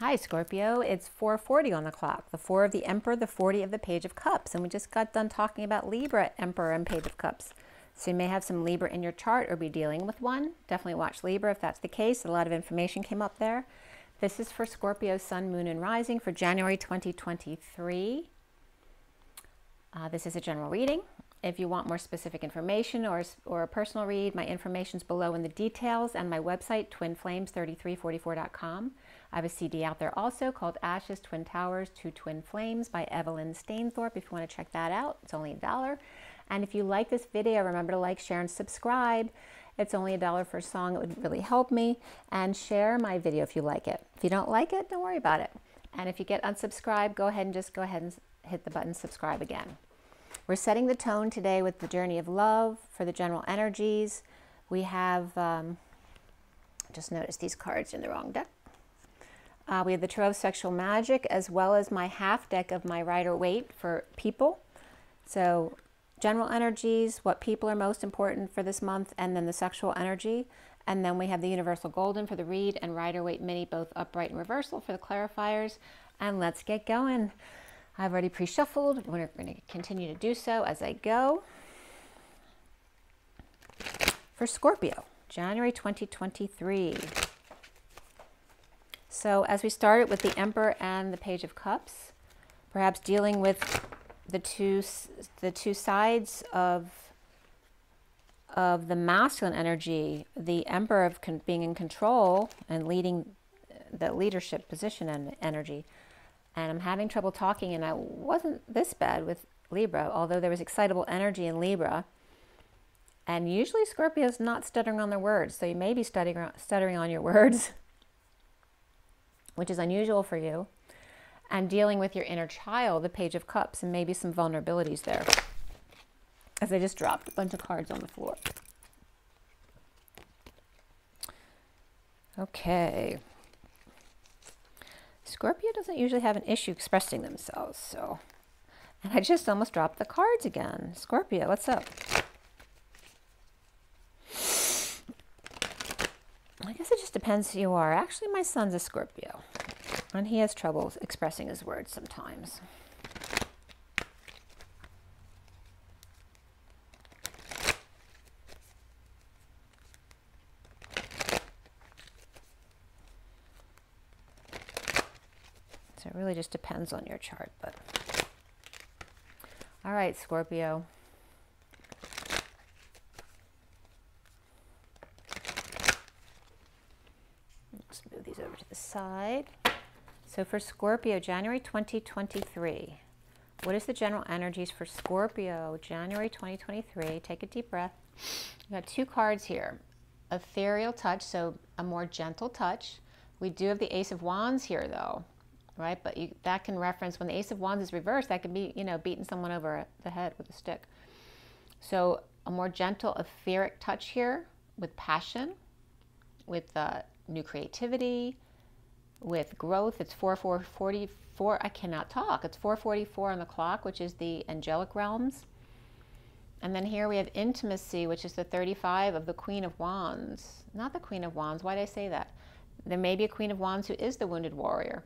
Hi Scorpio, it's 4:40 on the clock. The 4 of the Emperor, the 40 of the Page of Cups. And we just got done talking about Libra, Emperor, and Page of Cups. So you may have some Libra in your chart or be dealing with one. Definitely watch Libra if that's the case. A lot of information came up there. This is for Scorpio, Sun, Moon, and Rising for January 2023. This is a general reading. If you want more specific information or a personal read, my information's below in the details and my website, twinflames3344.com. I have a CD out there also called Ashes, Twin Towers, Two Twin Flames by Evelyn Stainthorpe if you want to check that out. It's only $1. And if you like this video, remember to like, share, and subscribe. It's only $1 for a song. It would really help me. And share my video if you like it. If you don't like it, don't worry about it. And if you get unsubscribed, go ahead and hit the button subscribe again. We're setting the tone today with the journey of love for the general energies. We have, just noticed these cards in the wrong deck. We have the Tarot of Sexual Magic as well as my half deck of my Rider-Waite for people. So general energies, what people are most important for this month, and then the sexual energy. And then we have the Universal Golden for the read and Rider-Waite Mini, both upright and reversal for the clarifiers. And let's get going. I've already pre-shuffled. We're going to continue to do so as I go. For Scorpio, January 2023. So as we started with the Emperor and the Page of Cups, perhaps dealing with the two sides of the masculine energy, the Emperor of being in control and leading the leadership position and energy. And I'm having trouble talking, and I wasn't this bad with Libra, although there was excitable energy in Libra. And usually Scorpio is not stuttering on their words, so you may be stuttering on your words, which is unusual for you. And dealing with your inner child, the Page of Cups, and maybe some vulnerabilities there. As I just dropped a bunch of cards on the floor. Okay. Scorpio doesn't usually have an issue expressing themselves, so. And I just almost dropped the cards again. Scorpio, what's up? I guess it just depends who you are. Actually, my son's a Scorpio, and he has trouble expressing his words sometimes. So it really just depends on your chart, but. All right, Scorpio. Let's move these over to the side. So for Scorpio, January 2023. What is the general energies for Scorpio, January 2023? Take a deep breath. We've got two cards here. Ethereal touch, so a more gentle touch. We do have the Ace of Wands here, though. Right, but that can reference when the Ace of Wands is reversed, that can be, beating someone over the head with a stick. So a more gentle, etheric touch here with passion, with new creativity, with growth. It's 4:44. I cannot talk. It's 4:44 on the clock, which is the angelic realms. And then here we have intimacy, which is the 35 of the Queen of Wands. Not the Queen of Wands. Why did I say that? There may be a Queen of Wands who is the wounded warrior.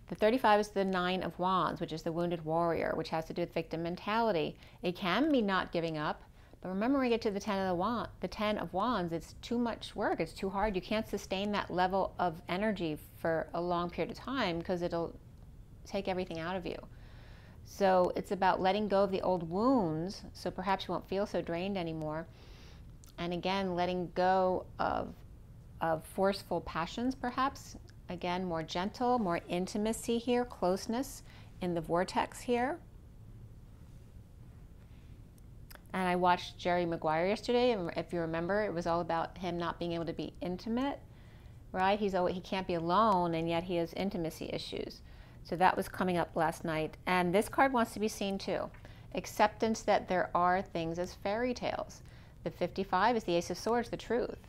The 35 is the 9 of Wands, which is the wounded warrior, which has to do with victim mentality. It can be not giving up, but remember when we get to the 10 of Wands, it's too much work. It's too hard. You can't sustain that level of energy for a long period of time because it'll take everything out of you. So it's about letting go of the old wounds, so perhaps you won't feel so drained anymore. And again, letting go of forceful passions, perhaps. Again, more gentle, more intimacy here, closeness in the vortex here. And I watched Jerry Maguire yesterday, and if you remember, it was all about him not being able to be intimate, right? He can't be alone, and yet he has intimacy issues. So that was coming up last night. And this card wants to be seen too. Acceptance that there are things as fairy tales. The 55 is the Ace of Swords, the truth.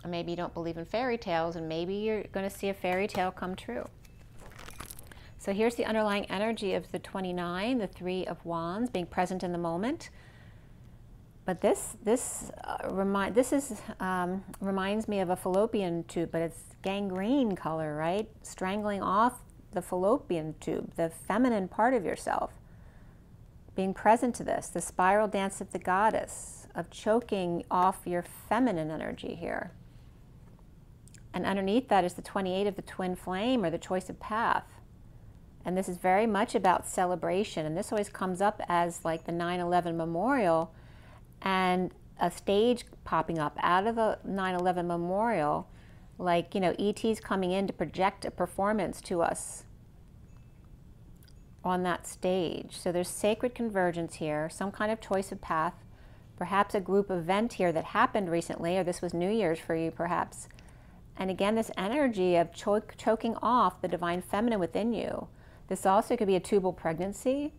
Maybe you don't believe in fairy tales, and maybe you're going to see a fairy tale come true. So here's the underlying energy of the 29, the 3 of Wands, being present in the moment. But this reminds me of a fallopian tube, but it's gangrene color, right? Strangling off the fallopian tube, the feminine part of yourself. Being present to this, the spiral dance of the goddess, of choking off your feminine energy here. And underneath that is the 28 of the twin flame, or the choice of path. And this is very much about celebration. And this always comes up as like the 9/11 memorial, and a stage popping up out of the 9/11 memorial, like, you know, ET's coming in to project a performance to us on that stage. So there's sacred convergence here, some kind of choice of path, perhaps a group event here that happened recently, or this was New Year's for you perhaps. And again, this energy of choking off the divine feminine within you. This also could be a tubal pregnancy.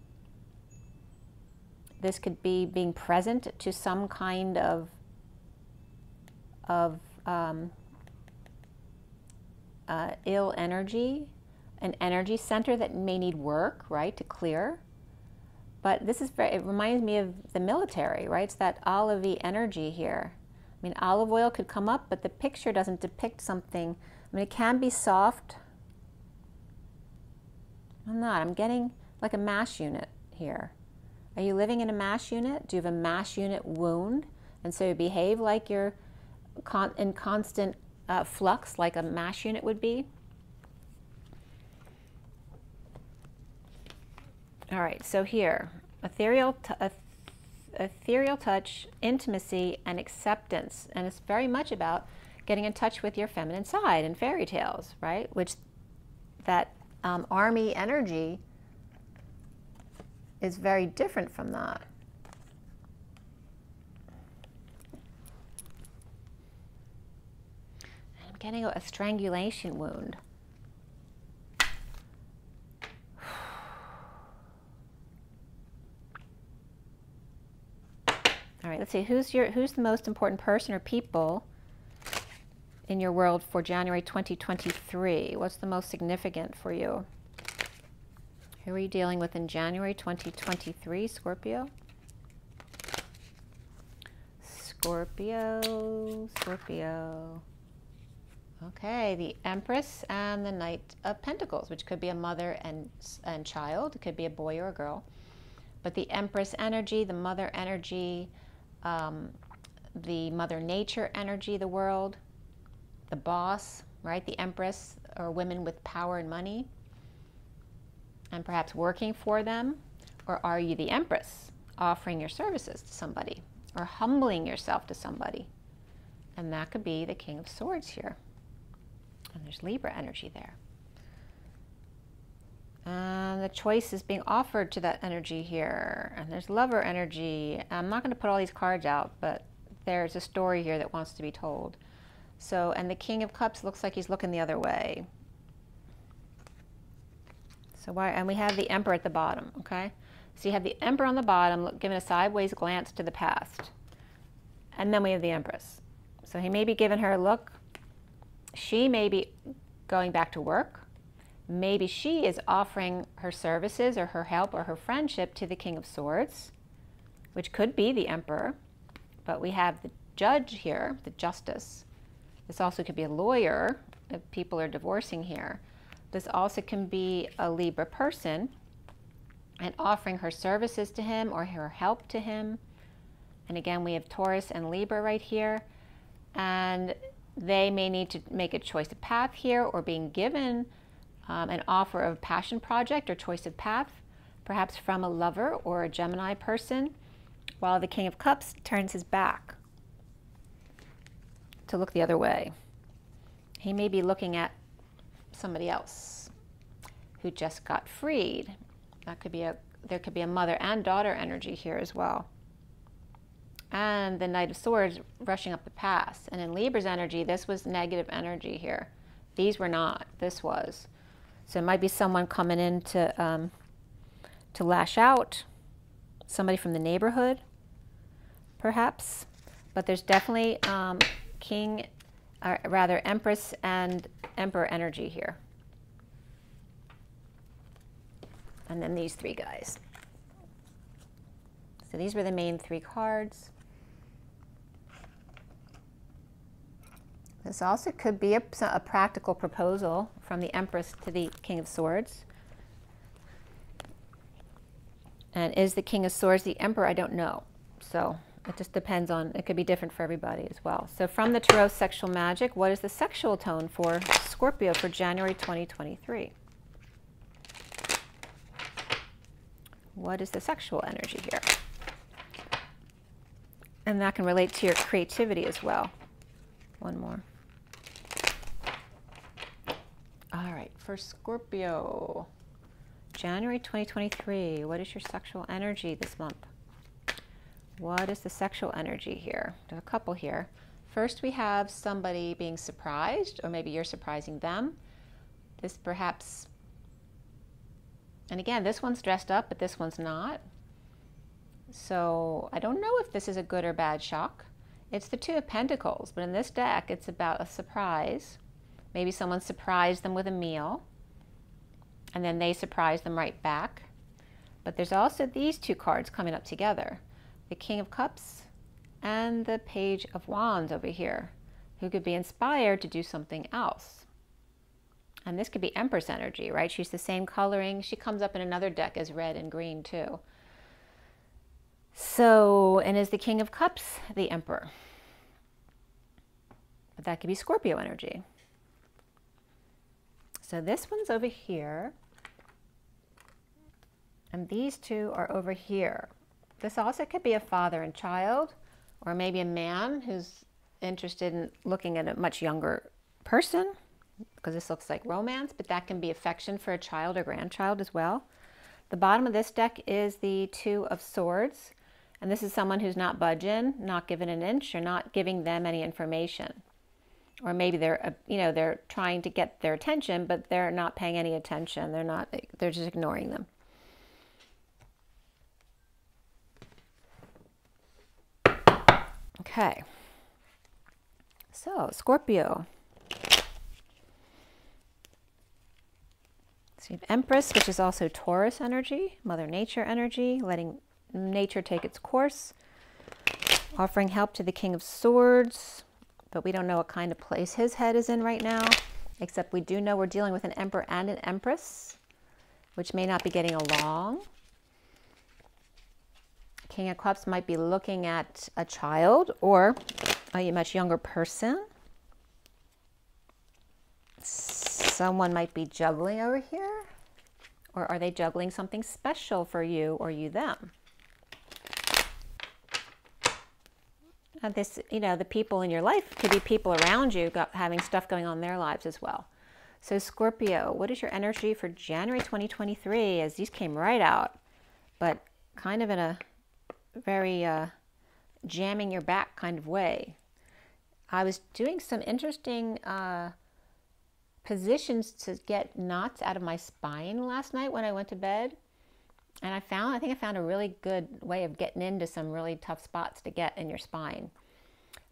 This could be being present to some kind of ill energy, an energy center that may need work, right, to clear. But this is it reminds me of the military, right? It's that olivey energy here. I mean, olive oil could come up, but the picture doesn't depict something. I mean, it can be soft. I'm getting like a MASH unit here. Are you living in a MASH unit? Do you have a MASH unit wound? And so you behave like you're in constant flux, like a MASH unit would be? All right, so here, ethereal touch, intimacy, and acceptance. And it's very much about getting in touch with your feminine side and fairy tales, right? Which that army energy is very different from that. I'm getting a strangulation wound. All right, let's see, who's the most important person or people in your world for January 2023? What's the most significant for you? Who are you dealing with in January 2023, Scorpio? Scorpio. Okay, the Empress and the Knight of Pentacles, which could be a mother and child. It could be a boy or a girl. But the Empress energy, the mother energy, the Mother Nature energy, the world, the boss, right? The Empress, or women with power and money, and perhaps working for them. Or are you the Empress, offering your services to somebody, or humbling yourself to somebody? And that could be the King of Swords here. And there's Libra energy there. And the choice is being offered to that energy here. And there's Lover energy. I'm not going to put all these cards out, but there's a story here that wants to be told. So, and the King of Cups looks like he's looking the other way. So and we have the Emperor at the bottom, okay? So you have the Emperor on the bottom, giving a sideways glance to the past. And then we have the Empress. So he may be giving her a look. She may be going back to work. Maybe she is offering her services or her help or her friendship to the King of Swords, which could be the Emperor. But we have the Judge here, the Justice. This also could be a lawyer if people are divorcing here. This also can be a Libra person and offering her services to him or her help to him. And again, we have Taurus and Libra right here. And they may need to make a choice of path here, or being given an offer of passion project or choice of path, perhaps from a lover or a Gemini person, while the King of Cups turns his back to look the other way. He may be looking at somebody else who just got freed. That could be there could be a mother and daughter energy here as well. And the Knight of Swords rushing up the past. And in Libra's energy, this was negative energy here. These were not. This was. So it might be someone coming in to lash out. Somebody from the neighborhood, perhaps. But there's definitely Empress and Emperor energy here. And then these three guys. So these were the main three cards. This also could be a practical proposal from the Empress to the King of Swords. And is the King of Swords the Emperor? I don't know. So it just depends on, it could be different for everybody as well. So from the Tarot Sexual Magic, what is the sexual tone for Scorpio for January 2023? What is the sexual energy here? And that can relate to your creativity as well. One more. All right, for Scorpio, January 2023, what is your sexual energy this month? What is the sexual energy here? There's a couple here. First, we have somebody being surprised, or maybe you're surprising them. This perhaps, and again, this one's dressed up, but this one's not. So I don't know if this is a good or bad shock. It's the Two of Pentacles, but in this deck, it's about a surprise. Maybe someone surprised them with a meal, and then they surprise them right back. But there's also these two cards coming up together. The King of Cups and the Page of Wands over here, who could be inspired to do something else. And this could be Empress energy, right? She's the same coloring. She comes up in another deck as red and green too. So, and is the King of Cups the Emperor? But that could be Scorpio energy. So this one's over here, and these two are over here. This also could be a father and child, or maybe a man who's interested in looking at a much younger person, because this looks like romance, but that can be affection for a child or grandchild as well. The bottom of this deck is the Two of Swords, and this is someone who's not budging, not giving an inch, or not giving them any information. Or maybe they're, they're trying to get their attention, but they're not paying any attention. They're just ignoring them. Okay. So, Scorpio. So you have Empress, which is also Taurus energy, Mother Nature energy, letting nature take its course. Offering help to the King of Swords. But we don't know what kind of place his head is in right now, except we do know we're dealing with an Emperor and an Empress, which may not be getting along. King of Cups might be looking at a child or a much younger person. Someone might be juggling over here, or are they juggling something special for you or you them? This, the people in your life could be people around you having stuff going on in their lives as well. So Scorpio, what is your energy for January 2023? As these came right out, but kind of in a very jamming your back kind of way. I was doing some interesting positions to get knots out of my spine last night when I went to bed. And I think I found a really good way of getting into some really tough spots to get in your spine.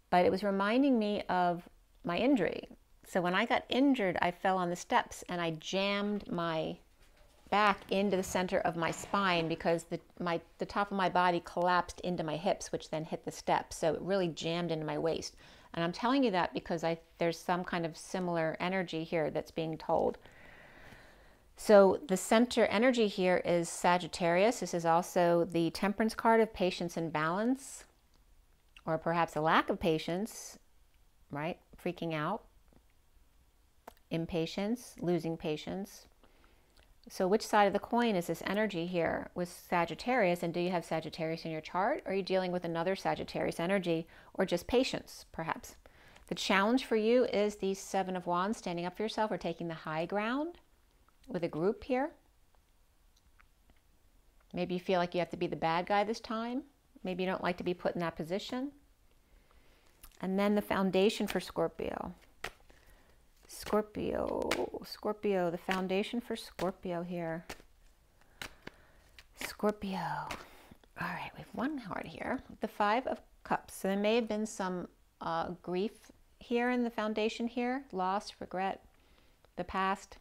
But it was reminding me of my injury. So when I got injured, I fell on the steps and I jammed my back into the center of my spine because the top of my body collapsed into my hips, which then hit the steps. So it really jammed into my waist. And I'm telling you that because there's some kind of similar energy here that's being told. So the center energy here is Sagittarius. This is also the Temperance card of patience and balance, or perhaps a lack of patience, right? Freaking out, impatience, losing patience. So which side of the coin is this energy here with Sagittarius? And do you have Sagittarius in your chart? Or are you dealing with another Sagittarius energy, or just patience, perhaps? The challenge for you is the Seven of Wands, standing up for yourself or taking the high ground with a group here. Maybe you feel like you have to be the bad guy this time. Maybe you don't like to be put in that position. And then the foundation for Scorpio. Scorpio, the foundation for Scorpio here. Scorpio. All right, we have one card here. The Five of Cups. So there may have been some grief here in the foundation here. Loss, regret, the past.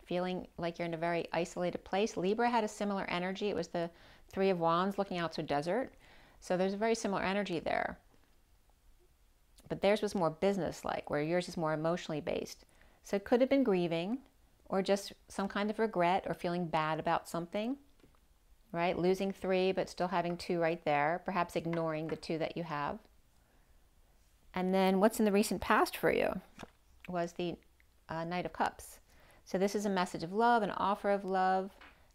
Feeling like you're in a very isolated place. Libra had a similar energy. It was the Three of Wands looking out to a desert. So there's a very similar energy there. but theirs was more business-like, where yours is more emotionally based. So it could have been grieving, or just some kind of regret, or feeling bad about something, right? Losing 3, but still having 2 right there, perhaps ignoring the 2 that you have. And then what's in the recent past for you was the Knight of Cups. So this is a message of love, an offer of love,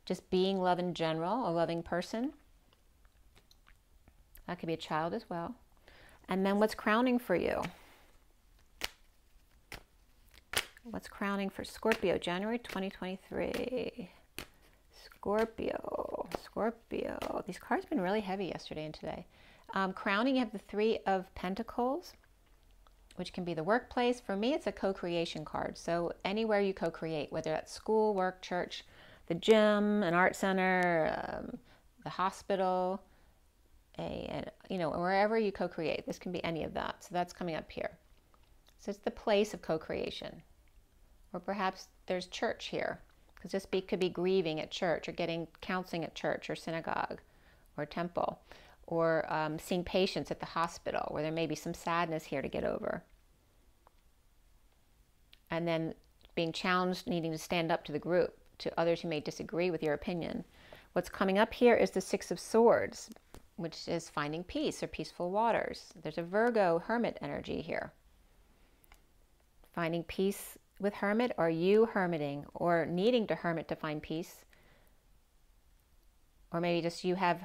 just being love in general, a loving person. That could be a child as well. And then what's crowning for you? What's crowning for Scorpio, January 2023? Scorpio. These cards have been really heavy yesterday and today. Crowning, you have the 3 of Pentacles, which can be the workplace. For me, it's a co-creation card. So anywhere you co-create, whether that's school, work, church, the gym, an art center, the hospital, wherever you co-create. This can be any of that. So that's coming up here. So it's the place of co-creation. Or perhaps there's church here, because this could be grieving at church, or getting counseling at church or synagogue or temple, or seeing patients at the hospital, where there may be some sadness here to get over. And then being challenged, needing to stand up to the group, to others who may disagree with your opinion. What's coming up here is the 6 of Swords, which is finding peace or peaceful waters. There's a Virgo hermit energy here. Finding peace with hermit, or you hermiting, or needing to hermit to find peace. Or maybe just you have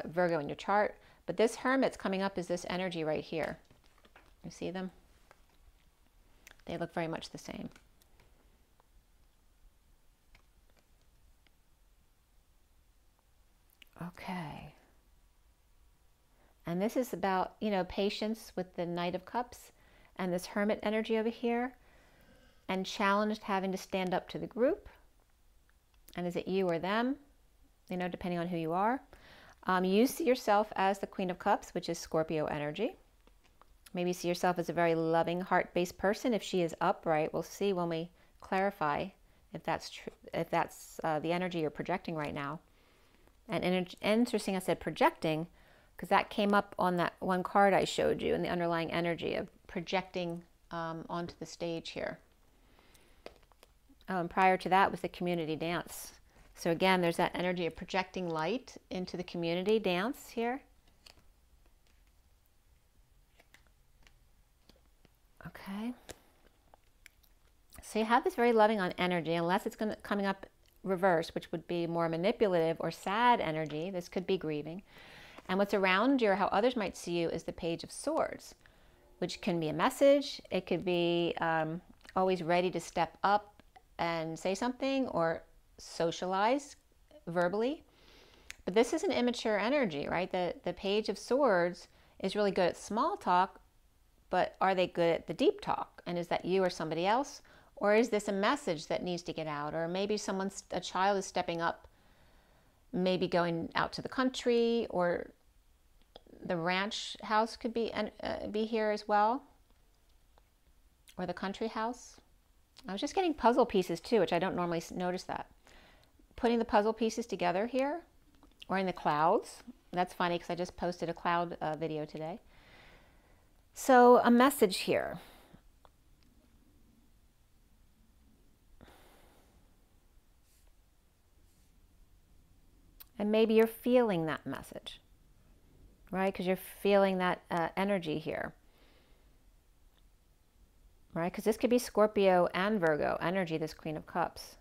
Virgo in your chart. But this hermit's coming up is this energy right here. You see them? They look very much the same. Okay. And this is about, patience with the Knight of Cups and this hermit energy over here, and challenged having to stand up to the group. And is it you or them? Depending on who you are. You see yourself as the Queen of Cups, which is Scorpio energy. Maybe you see yourself as a very loving, heart-based person. If she is upright, we'll see when we clarify if that's true, if that's the energy you're projecting right now. And interesting, I said projecting, because that came up on that one card I showed you, in the underlying energy of projecting onto the stage here. And prior to that was the community dance. So again, there's that energy of projecting light into the community dance here. Okay. So you have this very loving on energy, unless it's coming up reverse, which would be more manipulative or sad energy. This could be grieving. And what's around you, or how others might see you, is the Page of Swords, which can be a message. It could be always ready to step up and say something, or socialize verbally. But this is an immature energy, right? The Page of Swords is really good at small talk, but are they good at the deep talk? And is that you or somebody else? Or is this a message that needs to get out? Or maybe a child is stepping up, maybe going out to the country, or the ranch house could be here as well, or the country house. I was just getting puzzle pieces too, which I don't normally notice that. Putting the puzzle pieces together here, or in the clouds. That's funny because I just posted a cloud video today. So a message here. And maybe you're feeling that message, right? Because you're feeling that energy here, right? Because this could be Scorpio and Virgo energy, this Queen of Cups.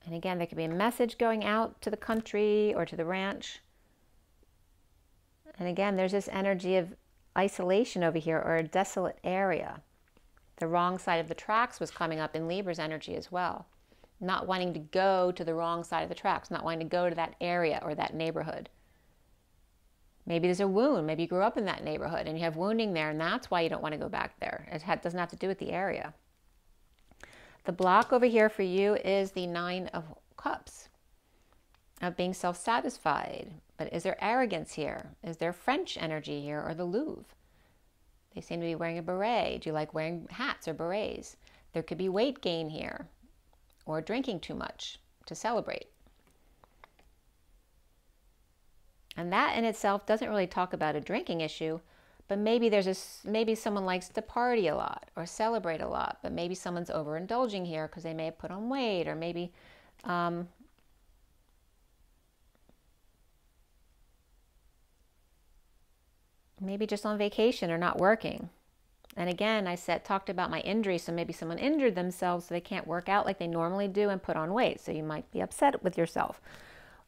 And again, there could be a message going out to the country or to the ranch. And again, there's this energy of isolation over here, or a desolate area. The wrong side of the tracks was coming up in Libra's energy as well. Not wanting to go to the wrong side of the tracks, not wanting to go to that area or that neighborhood. Maybe there's a wound. Maybe you grew up in that neighborhood and you have wounding there, and that's why you don't want to go back there. It doesn't have to do with the area. The block over here for you is the Nine of Cups, of being self-satisfied. But is there arrogance here? Is there French energy here, or the Louvre? They seem to be wearing a beret. Do you like wearing hats or berets? There could be weight gain here, or drinking too much to celebrate. And that in itself doesn't really talk about a drinking issue, but maybe maybe someone likes to party a lot or celebrate a lot, but maybe someone's overindulging here because they may have put on weight, or maybe maybe just on vacation or not working. And again, I talked about my injury, so maybe someone injured themselves so they can't work out like they normally do and put on weight. So you might be upset with yourself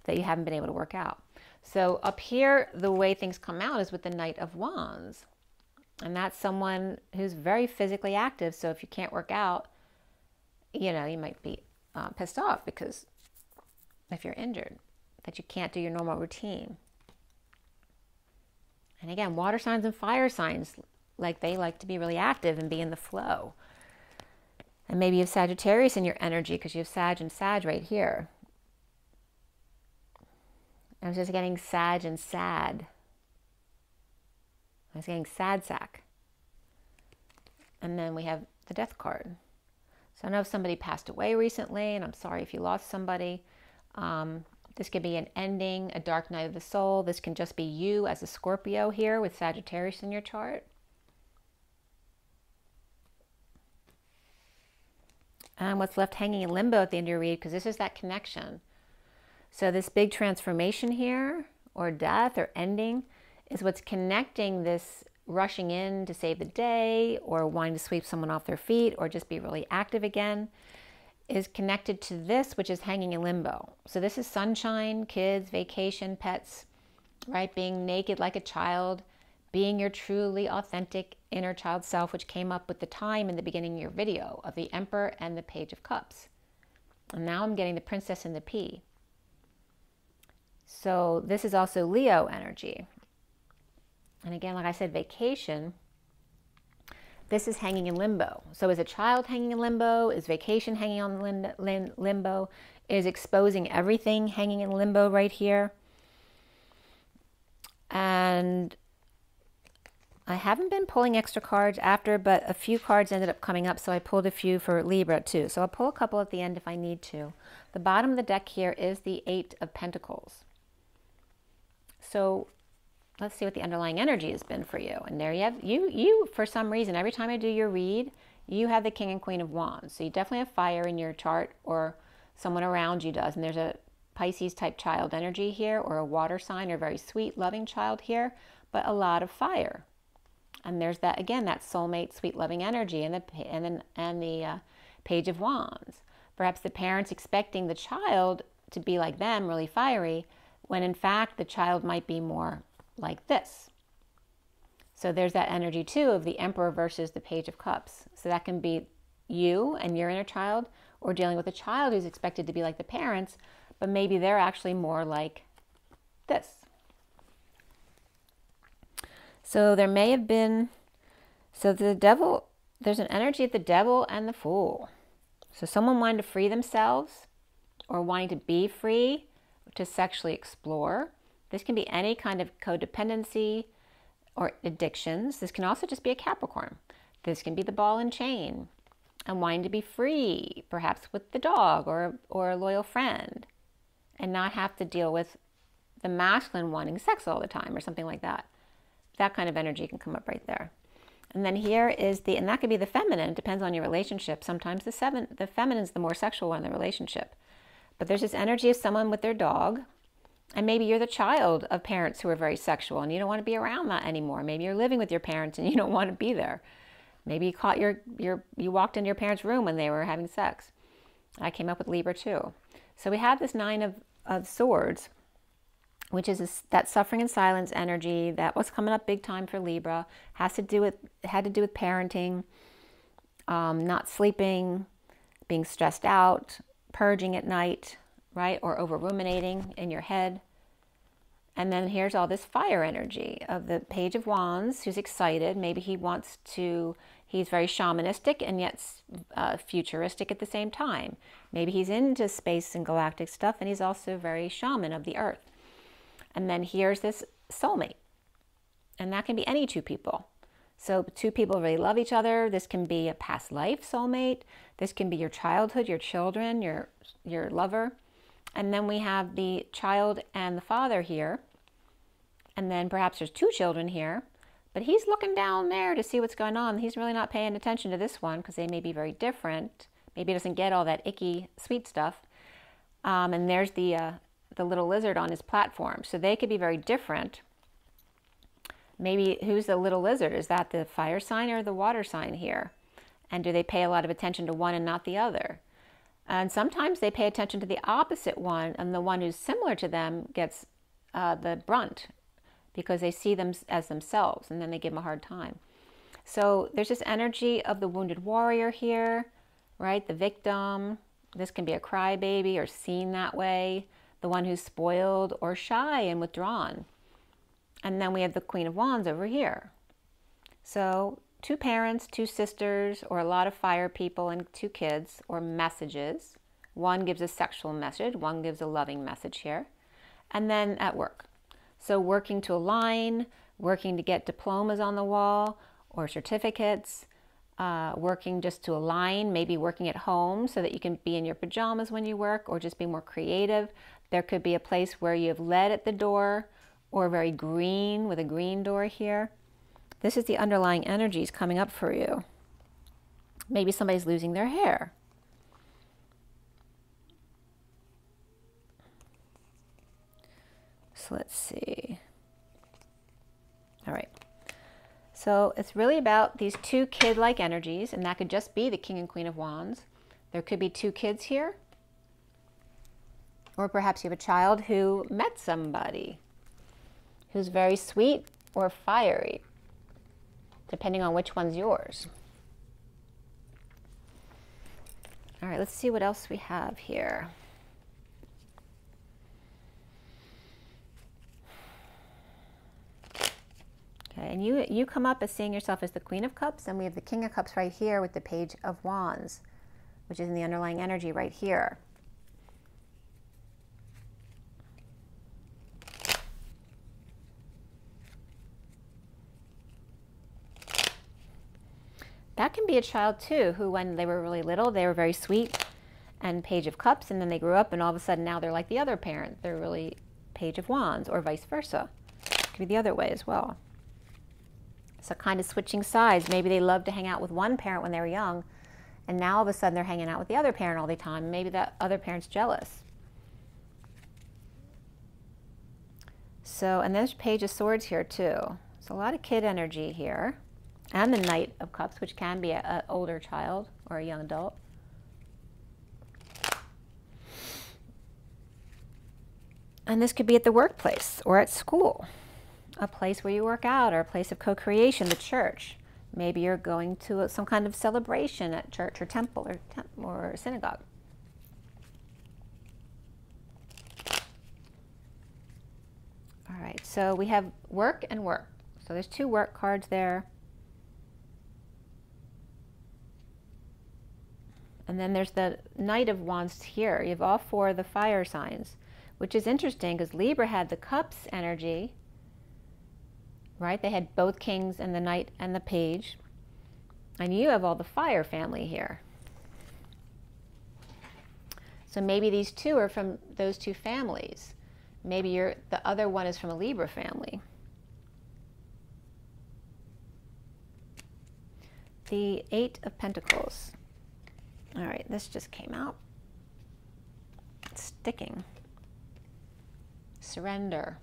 that you haven't been able to work out. So up here, the way things come out is with the Knight of Wands. And that's someone who's very physically active. So if you can't work out, you know, you might be pissed off because if you're injured, that you can't do your normal routine. And again, water signs and fire signs, like they like to be really active and be in the flow. And maybe you have Sagittarius in your energy because you have Sag and Sag right here. I was just getting Sag and Sad. I was getting sad sack. And then we have the Death card. So I know somebody passed away recently, and I'm sorry if you lost somebody. This could be an ending, a dark night of the soul. This can just be you as a Scorpio here with Sagittarius in your chart. And what's left hanging in limbo at the end of your read, because this is that connection. So this big transformation here, or death, or ending, is what's connecting this rushing in to save the day, or wanting to sweep someone off their feet, or just be really active again, is connected to this, which is hanging in limbo. So this is sunshine, kids, vacation, pets, right? Being naked like a child, being your truly authentic inner child self, which came up with the time in the beginning of your video of the Emperor and the Page of Cups. And now I'm getting the Princess and the Pea. So this is also Leo energy. And again, like I said, vacation, this is hanging in limbo. So is a child hanging in limbo? Is vacation hanging on limbo? Is exposing everything hanging in limbo right here? And I haven't been pulling extra cards after, but a few cards ended up coming up, so I pulled a few for Libra too. So I'll pull a couple at the end if I need to. The bottom of the deck here is the Eight of Pentacles. So let's see what the underlying energy has been for you. And there you have, you for some reason, every time I do your read, you have the King and Queen of Wands. So you definitely have fire in your chart, or someone around you does. And there's a Pisces type child energy here, or a water sign, or very sweet, loving child here, but a lot of fire. And there's that, again, that soulmate, sweet, loving energy, and the Page of Wands. Perhaps the parents expecting the child to be like them, really fiery, when in fact the child might be more like this. So there's that energy too of the Emperor versus the Page of Cups. So that can be you and your inner child, or dealing with a child who's expected to be like the parents, but maybe they're actually more like this. So there may have been, so the devil, there's an energy of the devil and the Fool. So someone wanting to free themselves, or wanting to be free, to sexually explore. This can be any kind of codependency or addictions. This can also just be a Capricorn. This can be the ball and chain, and wanting to be free, perhaps with the dog or a loyal friend, and not have to deal with the masculine wanting sex all the time or something like that. That kind of energy can come up right there. And then here is and that could be the feminine. It depends on your relationship. Sometimes the feminine is the more sexual one in the relationship. But there's this energy of someone with their dog. And maybe you're the child of parents who are very sexual and you don't want to be around that anymore. Maybe you're living with your parents and you don't want to be there. Maybe you caught you walked into your parents' room when they were having sex. I came up with Libra too. So we have this Nine of Swords, which is that suffering and silence energy that was coming up big time for Libra. Had to do with parenting, not sleeping, being stressed out, purging at night, right? Or over ruminating in your head. And then here's all this fire energy of the Page of Wands, who's excited. Maybe he's very shamanistic and yet futuristic at the same time. Maybe he's into space and galactic stuff, and he's also very shaman of the earth. And then here's this soulmate. And that can be any two people. So two people really love each other. This can be a past life soulmate. This can be your childhood, your children, your lover. And then we have the child and the father here. And then perhaps there's 2 children here, but he's looking down there to see what's going on. He's really not paying attention to this one because they may be very different. Maybe he doesn't get all that icky sweet stuff. And there's the little lizard on his platform. So they could be very different. Maybe who's the little lizard? Is that the fire sign or the water sign here? And do they pay a lot of attention to one and not the other? And sometimes they pay attention to the opposite one, and the one who's similar to them gets the brunt because they see them as themselves, and then they give them a hard time. So there's this energy of the wounded warrior here, right? The victim. This can be a crybaby or seen that way. The one who's spoiled or shy and withdrawn. And then we have the Queen of Wands over here. So 2 parents, 2 sisters, or a lot of fire people and 2 kids, or messages. One gives a sexual message, one gives a loving message here. And then at work. So working to align, working to get diplomas on the wall, or certificates, working just to align, maybe working at home so that you can be in your pajamas when you work, or just be more creative. There could be a place where you have lead at the door, or very green with a green door here. This is the underlying energies coming up for you. Maybe somebody's losing their hair. So let's see. All right. So it's really about these 2 kid-like energies, and that could just be the King and Queen of Wands. There could be 2 kids here. Or perhaps you have a child who met somebody who's very sweet or fiery, depending on which one's yours. All right, let's see what else we have here. Okay, and you come up as seeing yourself as the Queen of Cups, and we have the King of Cups right here with the Page of Wands, which is in the underlying energy right here. That can be a child too, who when they were really little, they were very sweet and Page of Cups, and then they grew up and all of a sudden now they're like the other parent. They're really Page of Wands, or vice versa. It could be the other way as well. So kind of switching sides. Maybe they loved to hang out with one parent when they were young, and now all of a sudden they're hanging out with the other parent all the time. Maybe that other parent's jealous. So, and there's Page of Swords here too. So a lot of kid energy here. And the Knight of Cups, which can be an older child or a young adult. And this could be at the workplace or at school, a place where you work out, or a place of co-creation, the church. Maybe you're going to some kind of celebration at church or temple or synagogue. All right, so we have work and work. So there's 2 work cards there. And then there's the Knight of Wands here. You have all 4 of the fire signs, which is interesting because Libra had the Cups energy, right? They had both Kings and the Knight and the Page. And you have all the fire family here. So maybe these 2 are from those 2 families. Maybe the other one is from a Libra family. The 8 of Pentacles. All right, this just came out. It's sticking. Surrender.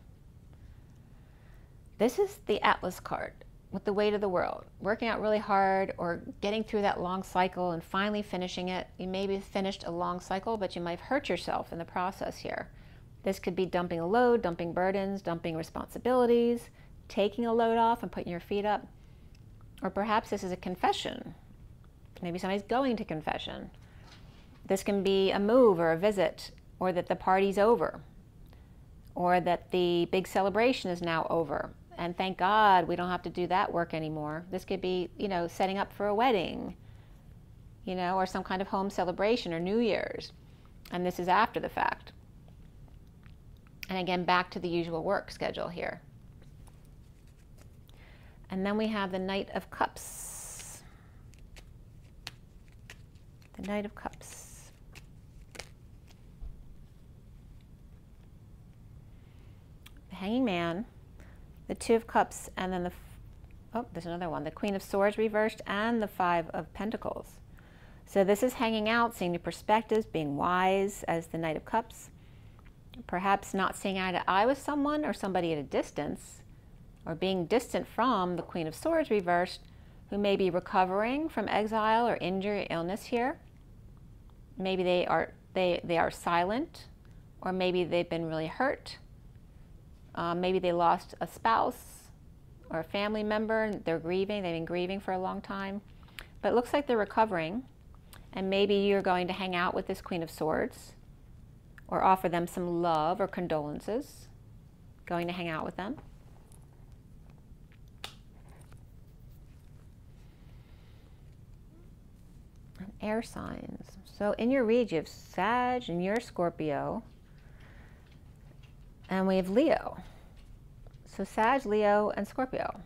This is the Atlas card with the weight of the world. Working out really hard or getting through that long cycle and finally finishing it. You maybe finished a long cycle, but you might have hurt yourself in the process here. This could be dumping a load, dumping burdens, dumping responsibilities, taking a load off and putting your feet up. Or perhaps this is a confession. Maybe somebody's going to confession. This can be a move or a visit, or that the party's over, or that the big celebration is now over. And thank God we don't have to do that work anymore. This could be, you know, setting up for a wedding, you know, or some kind of home celebration or New Year's. And this is after the fact. And again, back to the usual work schedule here. And then we have the Knight of Cups. The Knight of Cups. The Hanging Man. the Two of Cups, and then oh, there's another one, the Queen of Swords reversed, and the Five of Pentacles. So this is hanging out, seeing new perspectives, being wise as the Knight of Cups. Perhaps not seeing eye to eye with someone or somebody at a distance, or being distant from the Queen of Swords reversed, who may be recovering from exile or injury or illness here. Maybe they are silent, or maybe they've been really hurt. Maybe they lost a spouse or a family member, and they're grieving. They've been grieving for a long time. But it looks like they're recovering, and maybe you're going to hang out with this Queen of Swords or offer them some love or condolences, going to hang out with them. And air signs. So in your read, you have Sag and you're Scorpio, and we have Leo. So Sag, Leo, and Scorpio.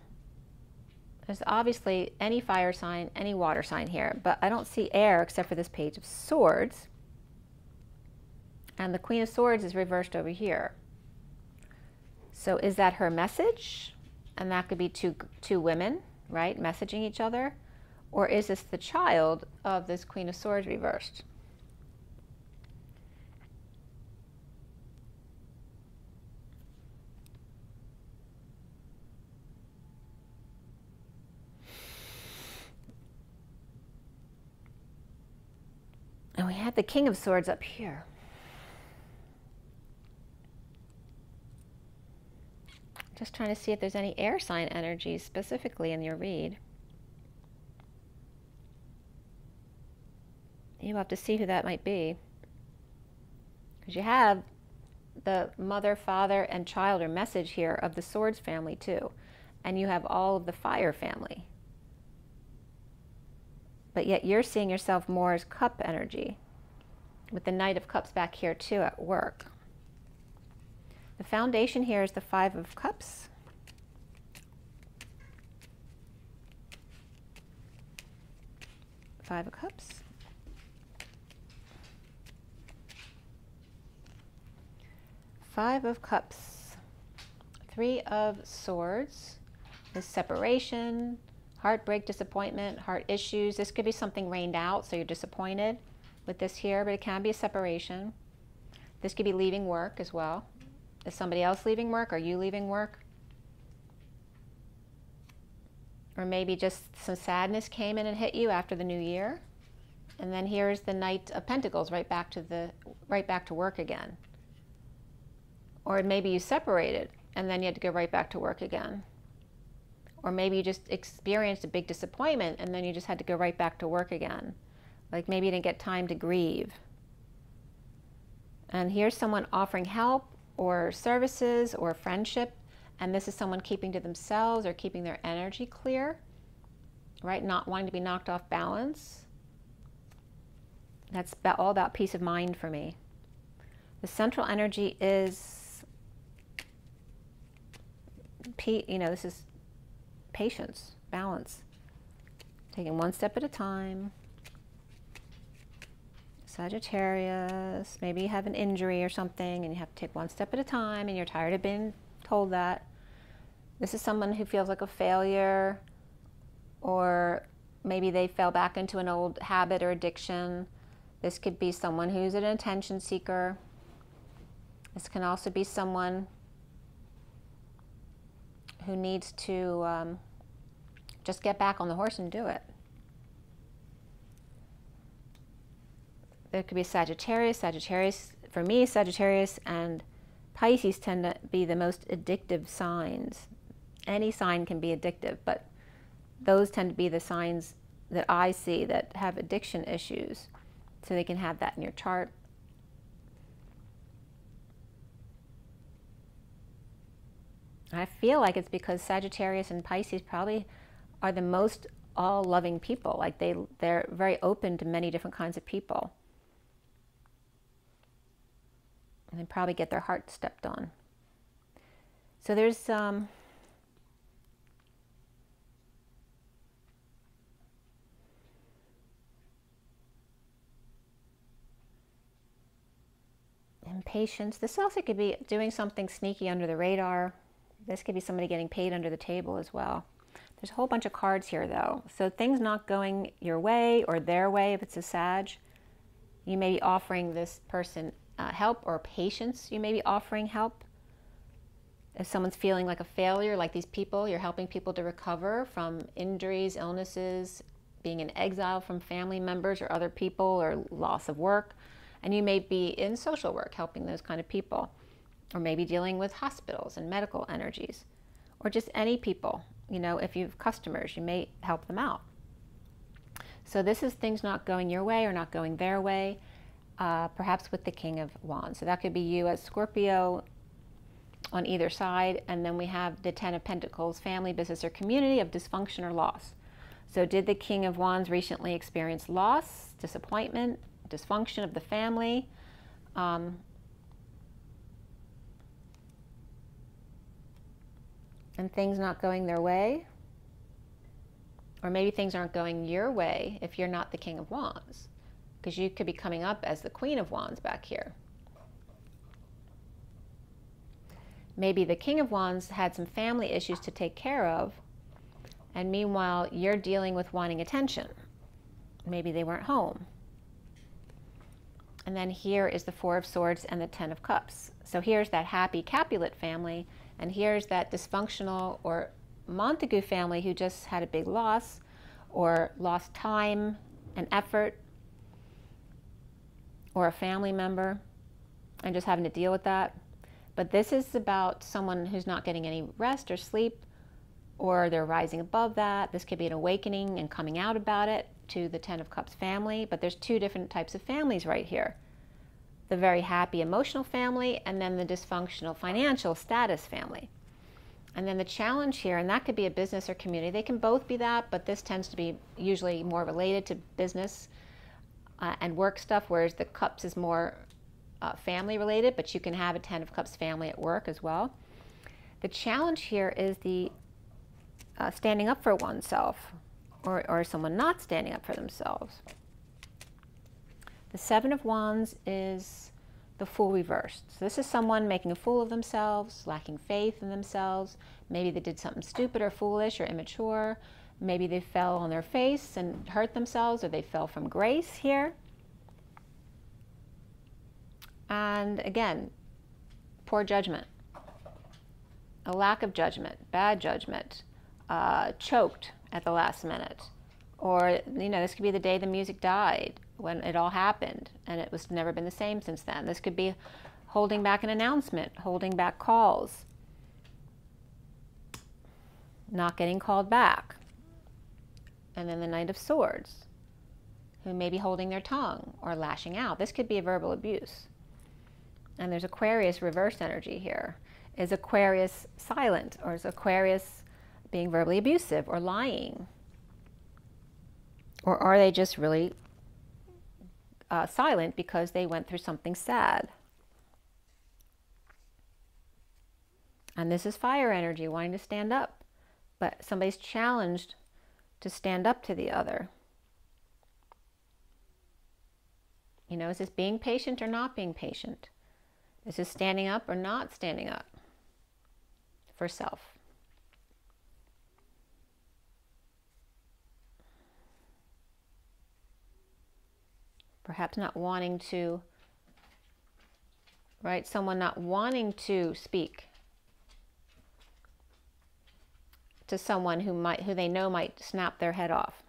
There's obviously any fire sign, any water sign here, but I don't see air except for this Page of Swords. And the Queen of Swords is reversed over here. So is that her message? And that could be two women, right, messaging each other? Or is this the child of this Queen of Swords reversed? And we have the King of Swords up here. Just trying to see if there's any air sign energies specifically in your read. You have to see who that might be. Because you have the mother, father, and child or message here of the Swords family too. And you have all of the fire family. But yet you're seeing yourself more as cup energy, with the Knight of Cups back here too at work. The foundation here is the Five of Cups. Five of Cups. Five of Cups. Three of Swords is separation, heartbreak, disappointment, heart issues. This could be something rained out, so you're disappointed with this here, but it can be a separation. This could be leaving work as well. Is somebody else leaving work? Are you leaving work? Or maybe just some sadness came in and hit you after the new year. And then here's the Knight of Pentacles, right back to work again. Or maybe you separated and then you had to go right back to work again. Or maybe you just experienced a big disappointment and then you just had to go right back to work again. Like maybe you didn't get time to grieve. And here's someone offering help or services or friendship, and this is someone keeping to themselves or keeping their energy clear, right? Not wanting to be knocked off balance. That's all about peace of mind for me. The central energy is, this is patience, balance. Taking one step at a time. Sagittarius, maybe you have an injury or something and you have to take one step at a time and you're tired of being told that. This is someone who feels like a failure, or maybe they fell back into an old habit or addiction. This could be someone who's an attention seeker. This can also be someone who needs to just get back on the horse and do it. There could be Sagittarius. Sagittarius, for me, Sagittarius and Pisces tend to be the most addictive signs. Any sign can be addictive, but those tend to be the signs that I see that have addiction issues. So they can have that in your chart. I feel like it's because Sagittarius and Pisces probably are the most all-loving people. Like they're very open to many different kinds of people. And they probably get their heart stepped on. So there's impatience. This also could be doing something sneaky under the radar, This could be somebody getting paid under the table as well. There's a whole bunch of cards here though. So things not going your way or their way if it's a Sag. You may be offering this person help, or patience. You may be offering help. If someone's feeling like a failure, like these people, you're helping people to recover from injuries, illnesses, being in exile from family members or other people, or loss of work. And you may be in social work helping those kind of people, or maybe dealing with hospitals and medical energies, or just any people. You know, if you have customers, you may help them out. So this is things not going your way or not going their way, perhaps with the King of Wands. So that could be you as Scorpio on either side. And then we have the Ten of Pentacles, family, business, or community of dysfunction or loss. So did the King of Wands recently experience loss, disappointment, dysfunction of the family? And things not going their way? Or maybe things aren't going your way if you're not the King of Wands, because you could be coming up as the Queen of Wands back here. Maybe the King of Wands had some family issues to take care of, and meanwhile you're dealing with wanting attention. Maybe they weren't home. And then here is the Four of Swords and the Ten of Cups. So here's that happy Capulet family, and here's that dysfunctional or Montague family who just had a big loss or lost time and effort, or a family member and just having to deal with that. But this is about someone who's not getting any rest or sleep, or they're rising above that. This could be an awakening and coming out about it to the Ten of Cups family. But there's two different types of families right here. The very happy emotional family, and then the dysfunctional financial status family. And then the challenge here, and that could be a business or community. They can both be that, but this tends to be usually more related to business and work stuff, whereas the Cups is more family related, but you can have a Ten of Cups family at work as well. The challenge here is the standing up for oneself, or someone not standing up for themselves. The Seven of Wands is the Fool reversed. So this is someone making a fool of themselves, lacking faith in themselves. Maybe they did something stupid or foolish or immature. Maybe they fell on their face and hurt themselves, or they fell from grace here. And again, poor judgment, a lack of judgment, bad judgment, choked at the last minute. Or, you know, this could be the day the music died, when it all happened, and it was never been the same since then. This could be holding back an announcement, holding back calls, not getting called back. And then the Knight of Swords, who may be holding their tongue or lashing out. This could be a verbal abuse. And there's Aquarius reverse energy here. Is Aquarius silent, or is Aquarius being verbally abusive or lying? Or are they just really silent because they went through something sad? And this is fire energy, wanting to stand up, but somebody's challenged to stand up to the other. You know, is this being patient or not being patient? Is this standing up or not standing up for self? Perhaps not wanting to, right? Someone not wanting to speak to someone who they know might snap their head off.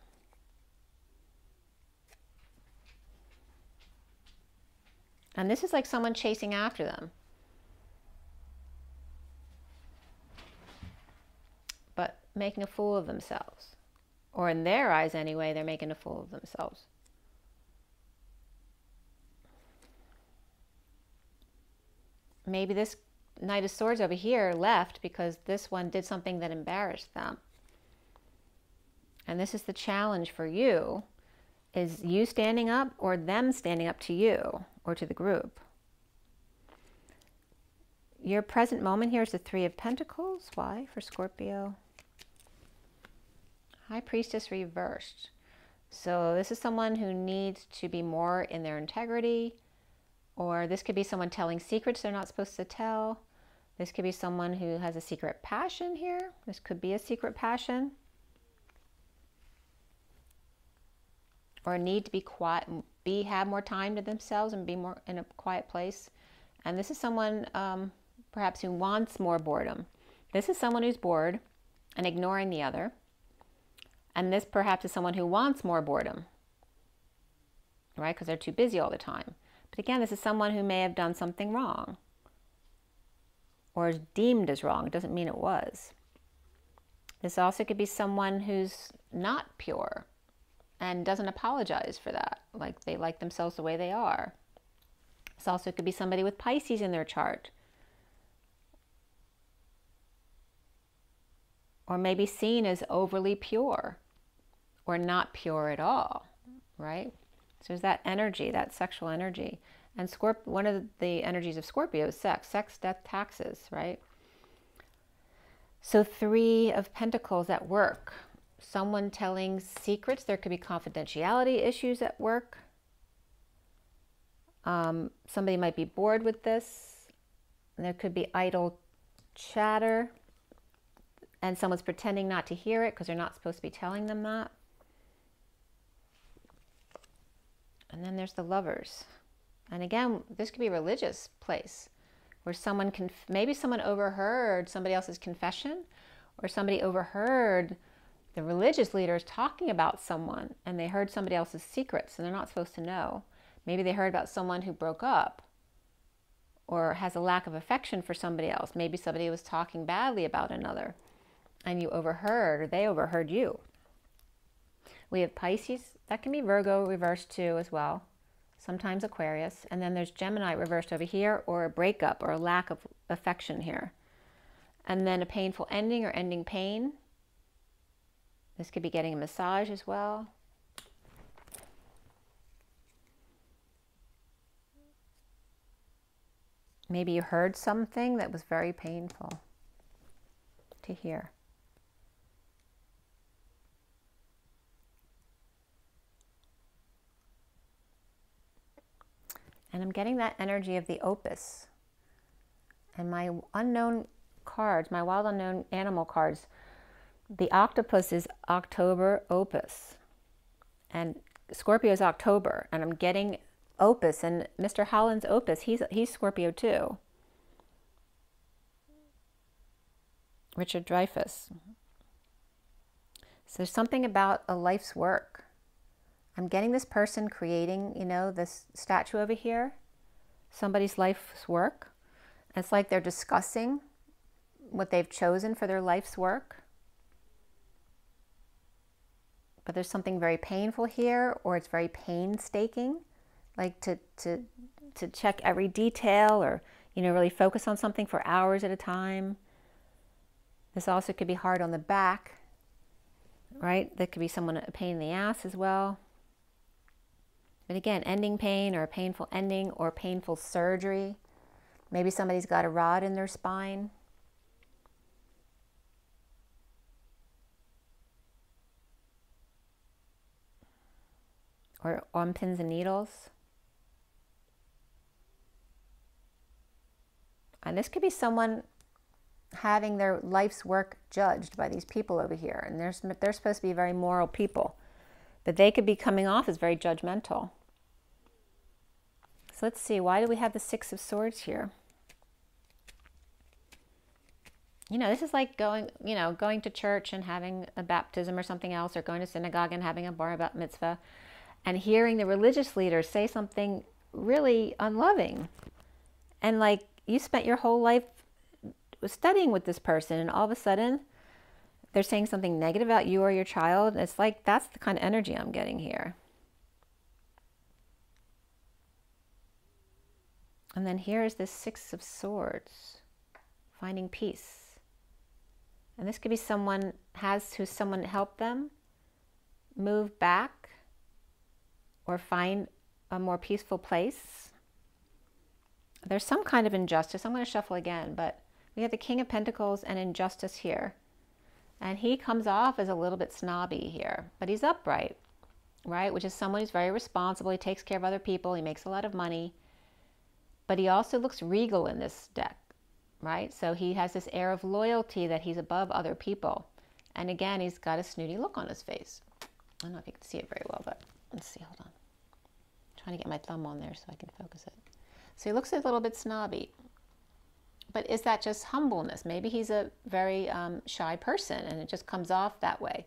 And this is like someone chasing after them, but making a fool of themselves. Or in their eyes anyway, they're making a fool of themselves. Maybe this Knight of Swords over here left because this one did something that embarrassed them. And this is the challenge for you. Is you standing up, or them standing up to you or to the group? Your present moment here is the Three of Pentacles. Why for Scorpio? High Priestess reversed. So this is someone who needs to be more in their integrity, or this could be someone telling secrets they're not supposed to tell. This could be someone who has a secret passion here. This could be a secret passion. Or a need to be quiet, have more time to themselves and be more in a quiet place. And this is someone perhaps who wants more boredom. This is someone who's bored and ignoring the other. And this perhaps is someone who wants more boredom, right? Because they're too busy all the time. But again, this is someone who may have done something wrong or is deemed as wrong. It doesn't mean it was. This also could be someone who's not pure and doesn't apologize for that. Like they like themselves the way they are. This also could be somebody with Pisces in their chart. Or maybe seen as overly pure or not pure at all, right? So there's that energy, that sexual energy. And one of the energies of Scorpio is sex. Sex, death, taxes, right? So 3 of Pentacles at work. Someone telling secrets. There could be confidentiality issues at work. Somebody might be bored with this. There could be idle chatter. And someone's pretending not to hear it because they're not supposed to be telling them that. And then there's the Lovers. And again, this could be a religious place where someone can, maybe someone overheard somebody else's confession, or somebody overheard the religious leaders talking about someone and they heard somebody else's secrets and they're not supposed to know. Maybe they heard about someone who broke up or has a lack of affection for somebody else. Maybe somebody was talking badly about another and you overheard, or they overheard you. We have Pisces. That can be Virgo reversed too as well. Sometimes Aquarius. And then there's Gemini reversed over here, or a breakup or a lack of affection here. And then a painful ending or ending pain. This could be getting a massage as well. Maybe you heard something that was very painful to hear. And I'm getting that energy of the opus. And my unknown cards, my wild unknown animal cards, the octopus is October opus. And Scorpio is October. And I'm getting opus. And Mr. Holland's opus, he's Scorpio too. Richard Dreyfuss. So there's something about a life's work. I'm getting this person creating, you know, this statue over here, somebody's life's work. It's like they're discussing what they've chosen for their life's work. But there's something very painful here, or it's very painstaking, like to check every detail, or, you know, really focus on something for hours at a time. This also could be hard on the back, right? That could be someone a pain in the ass as well. But again, ending pain, or a painful ending, or painful surgery. Maybe somebody's got a rod in their spine. Or on pins and needles. And this could be someone having their life's work judged by these people over here. And they're supposed to be very moral people. But they could be coming off as very judgmental. So let's see, why do we have the 6 of Swords here? You know, this is like going to church and having a baptism or something else, or going to synagogue and having a bar mitzvah, and hearing the religious leaders say something really unloving. And like, you spent your whole life studying with this person, and all of a sudden they're saying something negative about you or your child. It's like, that's the kind of energy I'm getting here. And then here is this 6 of Swords, finding peace. And this could be someone who's someone helped them move back or find a more peaceful place. There's some kind of injustice. I'm going to shuffle again, but we have the King of Pentacles and injustice here. And he comes off as a little bit snobby here, but he's upright, right? Which is someone who's very responsible. He takes care of other people. He makes a lot of money. But he also looks regal in this deck, right? So he has this air of loyalty that he's above other people. And again, he's got a snooty look on his face. I don't know if you can see it very well, but let's see, hold on. I'm trying to get my thumb on there so I can focus it. So he looks a little bit snobby. But is that just humbleness? Maybe he's a very shy person and it just comes off that way.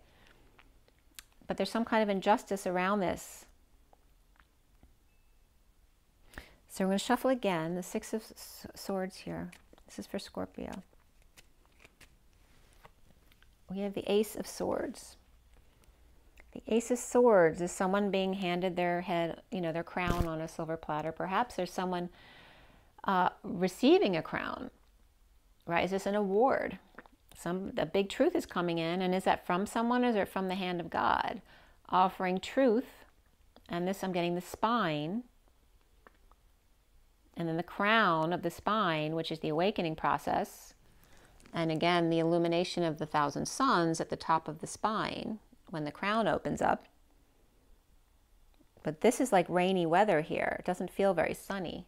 But there's some kind of injustice around this. So we're going to shuffle again, the Six of Swords here. This is for Scorpio. We have the Ace of Swords. The Ace of Swords is someone being handed their head, you know, their crown on a silver platter. Perhaps there's someone receiving a crown, right? Is this an award? A big truth is coming in, and is that from someone or is it from the hand of God? Offering truth, and this I'm getting the spine, and then the crown of the spine, which is the awakening process, and again the illumination of the 1,000 suns at the top of the spine when the crown opens up. But this is like rainy weather here. It doesn't feel very sunny.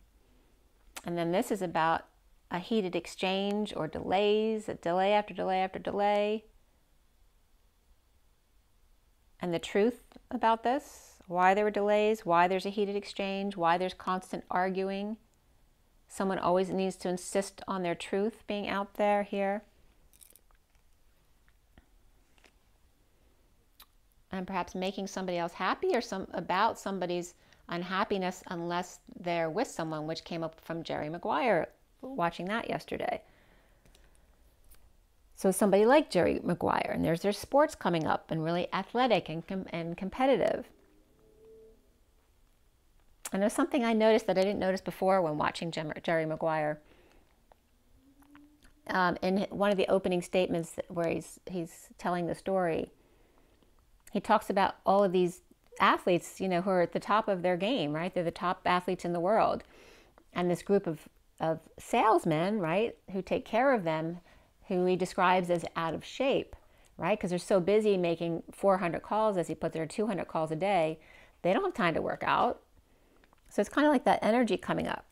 And then this is about a heated exchange or delays, a delay after delay after delay. And the truth about this, why there were delays, why there's a heated exchange, why there's constant arguing. Someone always needs to insist on their truth being out there here. And perhaps making somebody else happy or about somebody's unhappiness unless they're with someone, which came up from Jerry Maguire, watching that yesterday. So somebody like Jerry Maguire, and there's their sports coming up and really athletic and competitive. And there's something I noticed that I didn't notice before when watching Jerry Maguire. In one of the opening statements where he's telling the story, he talks about all of these athletes, you know, who are at the top of their game, right? They're the top athletes in the world. And this group of salesmen, right, who take care of them, who he describes as out of shape, right? Because they're so busy making 400 calls, as he puts there, 200 calls a day. They don't have time to work out. So it's kind of like that energy coming up,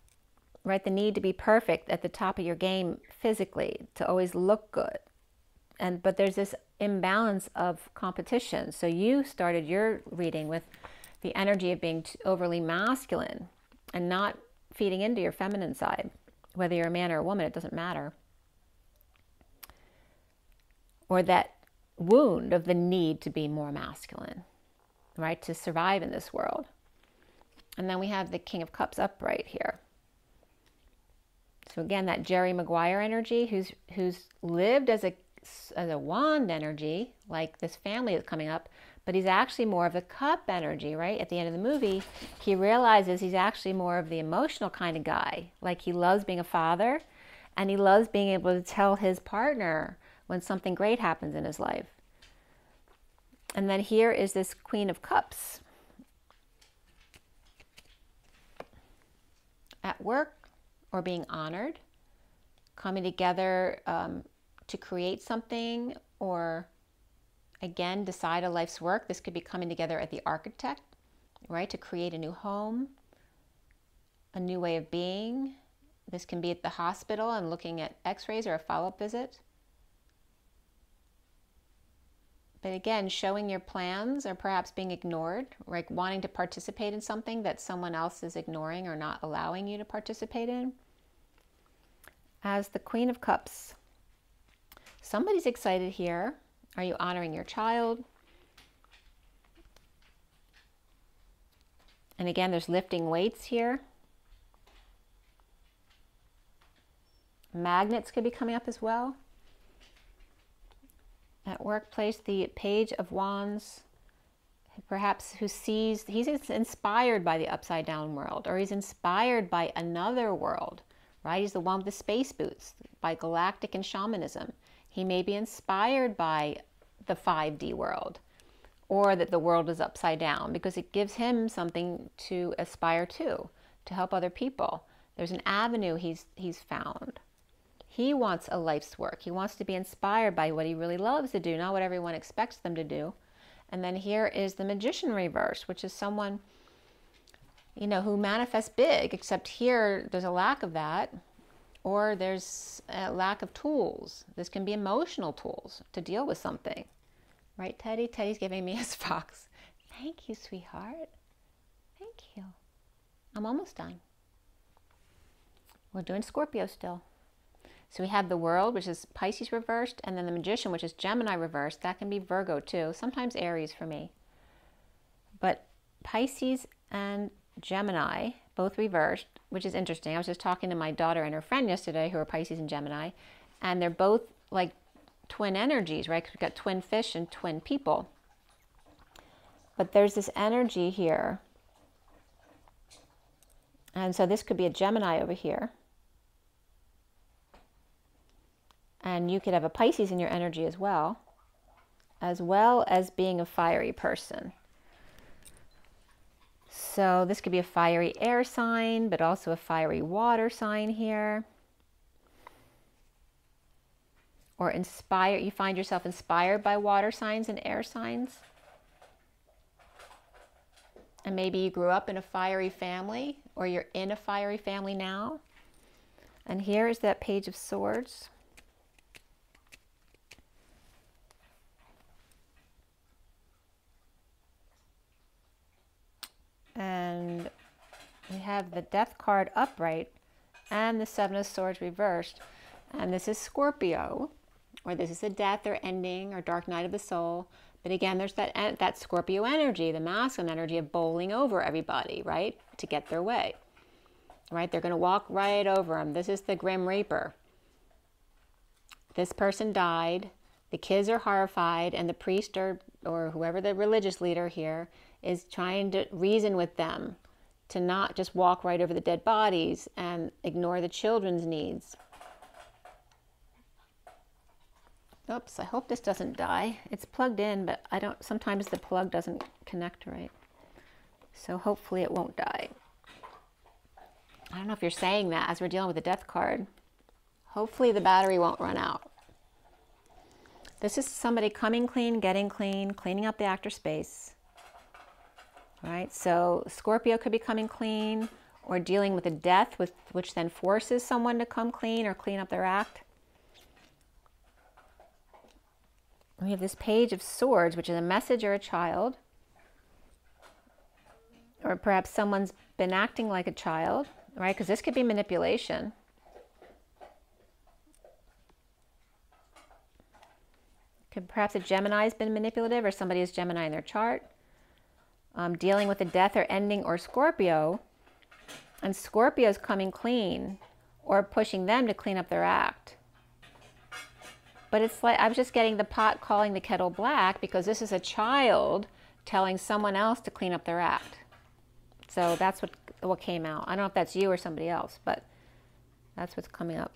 right? The need to be perfect at the top of your game physically, to always look good. But there's this imbalance of competition. So you started your reading with the energy of being overly masculine and not feeding into your feminine side. Whether you're a man or a woman, it doesn't matter. Or that wound of the need to be more masculine, right? To survive in this world. And then we have the King of Cups upright here. So again, that Jerry Maguire energy, who's lived as a wand energy, like this family that's coming up, but he's actually more of the cup energy, right? At the end of the movie, he realizes he's actually more of the emotional kind of guy. Like he loves being a father, and he loves being able to tell his partner when something great happens in his life. And then here is this Queen of Cups. At work or being honored, coming together to create something, or again, decide a life's work. This could be coming together at the architect, right? To create a new home, a new way of being. This can be at the hospital and looking at x-rays or a follow-up visit. But again, showing your plans or perhaps being ignored, like wanting to participate in something that someone else is ignoring or not allowing you to participate in. As the Queen of Cups, somebody's excited here. Are you honoring your child? And again, there's lifting weights here. Magnets could be coming up as well. At workplace, the Page of Wands, perhaps who sees, he's inspired by the upside down world, or he's inspired by another world, right? He's the one with the space boots, by galactic and shamanism. He may be inspired by the 5D world, or that the world is upside down, because it gives him something to aspire to help other people. There's an avenue he's found. He wants a life's work. He wants to be inspired by what he really loves to do, not what everyone expects them to do. And then here is the Magician reverse, which is someone, you know, who manifests big, except here there's a lack of that. or there's a lack of tools. This can be emotional tools to deal with something. Right, Teddy? Teddy's giving me his fox. Thank you, sweetheart. Thank you. I'm almost done. We're doing Scorpio still. So we have the World, which is Pisces reversed, and then the Magician, which is Gemini reversed. That can be Virgo too, sometimes Aries for me. But Pisces and Gemini, both reversed, which is interesting. I was just talking to my daughter and her friend yesterday who are Pisces and Gemini, and they're both like twin energies, right? Because we've got twin fish and twin people. But there's this energy here. And so this could be a Gemini over here. And you could have a Pisces in your energy as well as being a fiery person. So this could be a fiery air sign, but also a fiery water sign here. Or inspire, you find yourself inspired by water signs and air signs. And maybe you grew up in a fiery family, or you're in a fiery family now. And here is that Page of Swords. And we have the Death card upright and the Seven of Swords reversed. And this is Scorpio, or this is a death or ending or dark night of the soul. But again, there's that Scorpio energy, the masculine energy of bowling over everybody, right? To get their way, right? They're going to walk right over them. This is the Grim Reaper. This person died. The kids are horrified, and the priest or whoever the religious leader here is trying to reason with them to not just walk right over the dead bodies and ignore the children's needs. Oops, I hope this doesn't die. It's plugged in, but sometimes the plug doesn't connect right. So hopefully it won't die. I don't know if you're saying that as we're dealing with the Death card. Hopefully the battery won't run out. This is somebody coming clean, getting clean, cleaning up the actor space. Right? So Scorpio could be coming clean or dealing with a death, which then forces someone to come clean or clean up their act. We have this Page of Swords, which is a message or a child. Or perhaps someone's been acting like a child, right? Because this could be manipulation. Perhaps a Gemini's been manipulative, or somebody has Gemini in their chart. Dealing with a death or ending, or Scorpio. And Scorpio's coming clean or pushing them to clean up their act. But it's like, I was just getting the pot calling the kettle black, because this is a child telling someone else to clean up their act. So that's what came out. I don't know if that's you or somebody else, but that's what's coming up.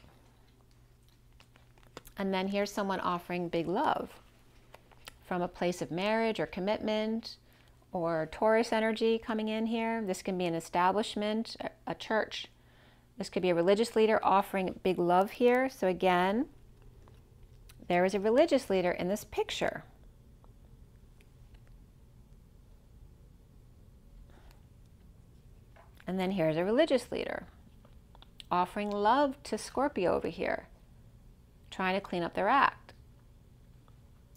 And then here's someone offering big love from a place of marriage or commitment, or Taurus energy coming in here. This can be an establishment, a church. This could be a religious leader offering big love here. So again, there is a religious leader in this picture. And then here's a religious leader offering love to Scorpio over here, trying to clean up their act.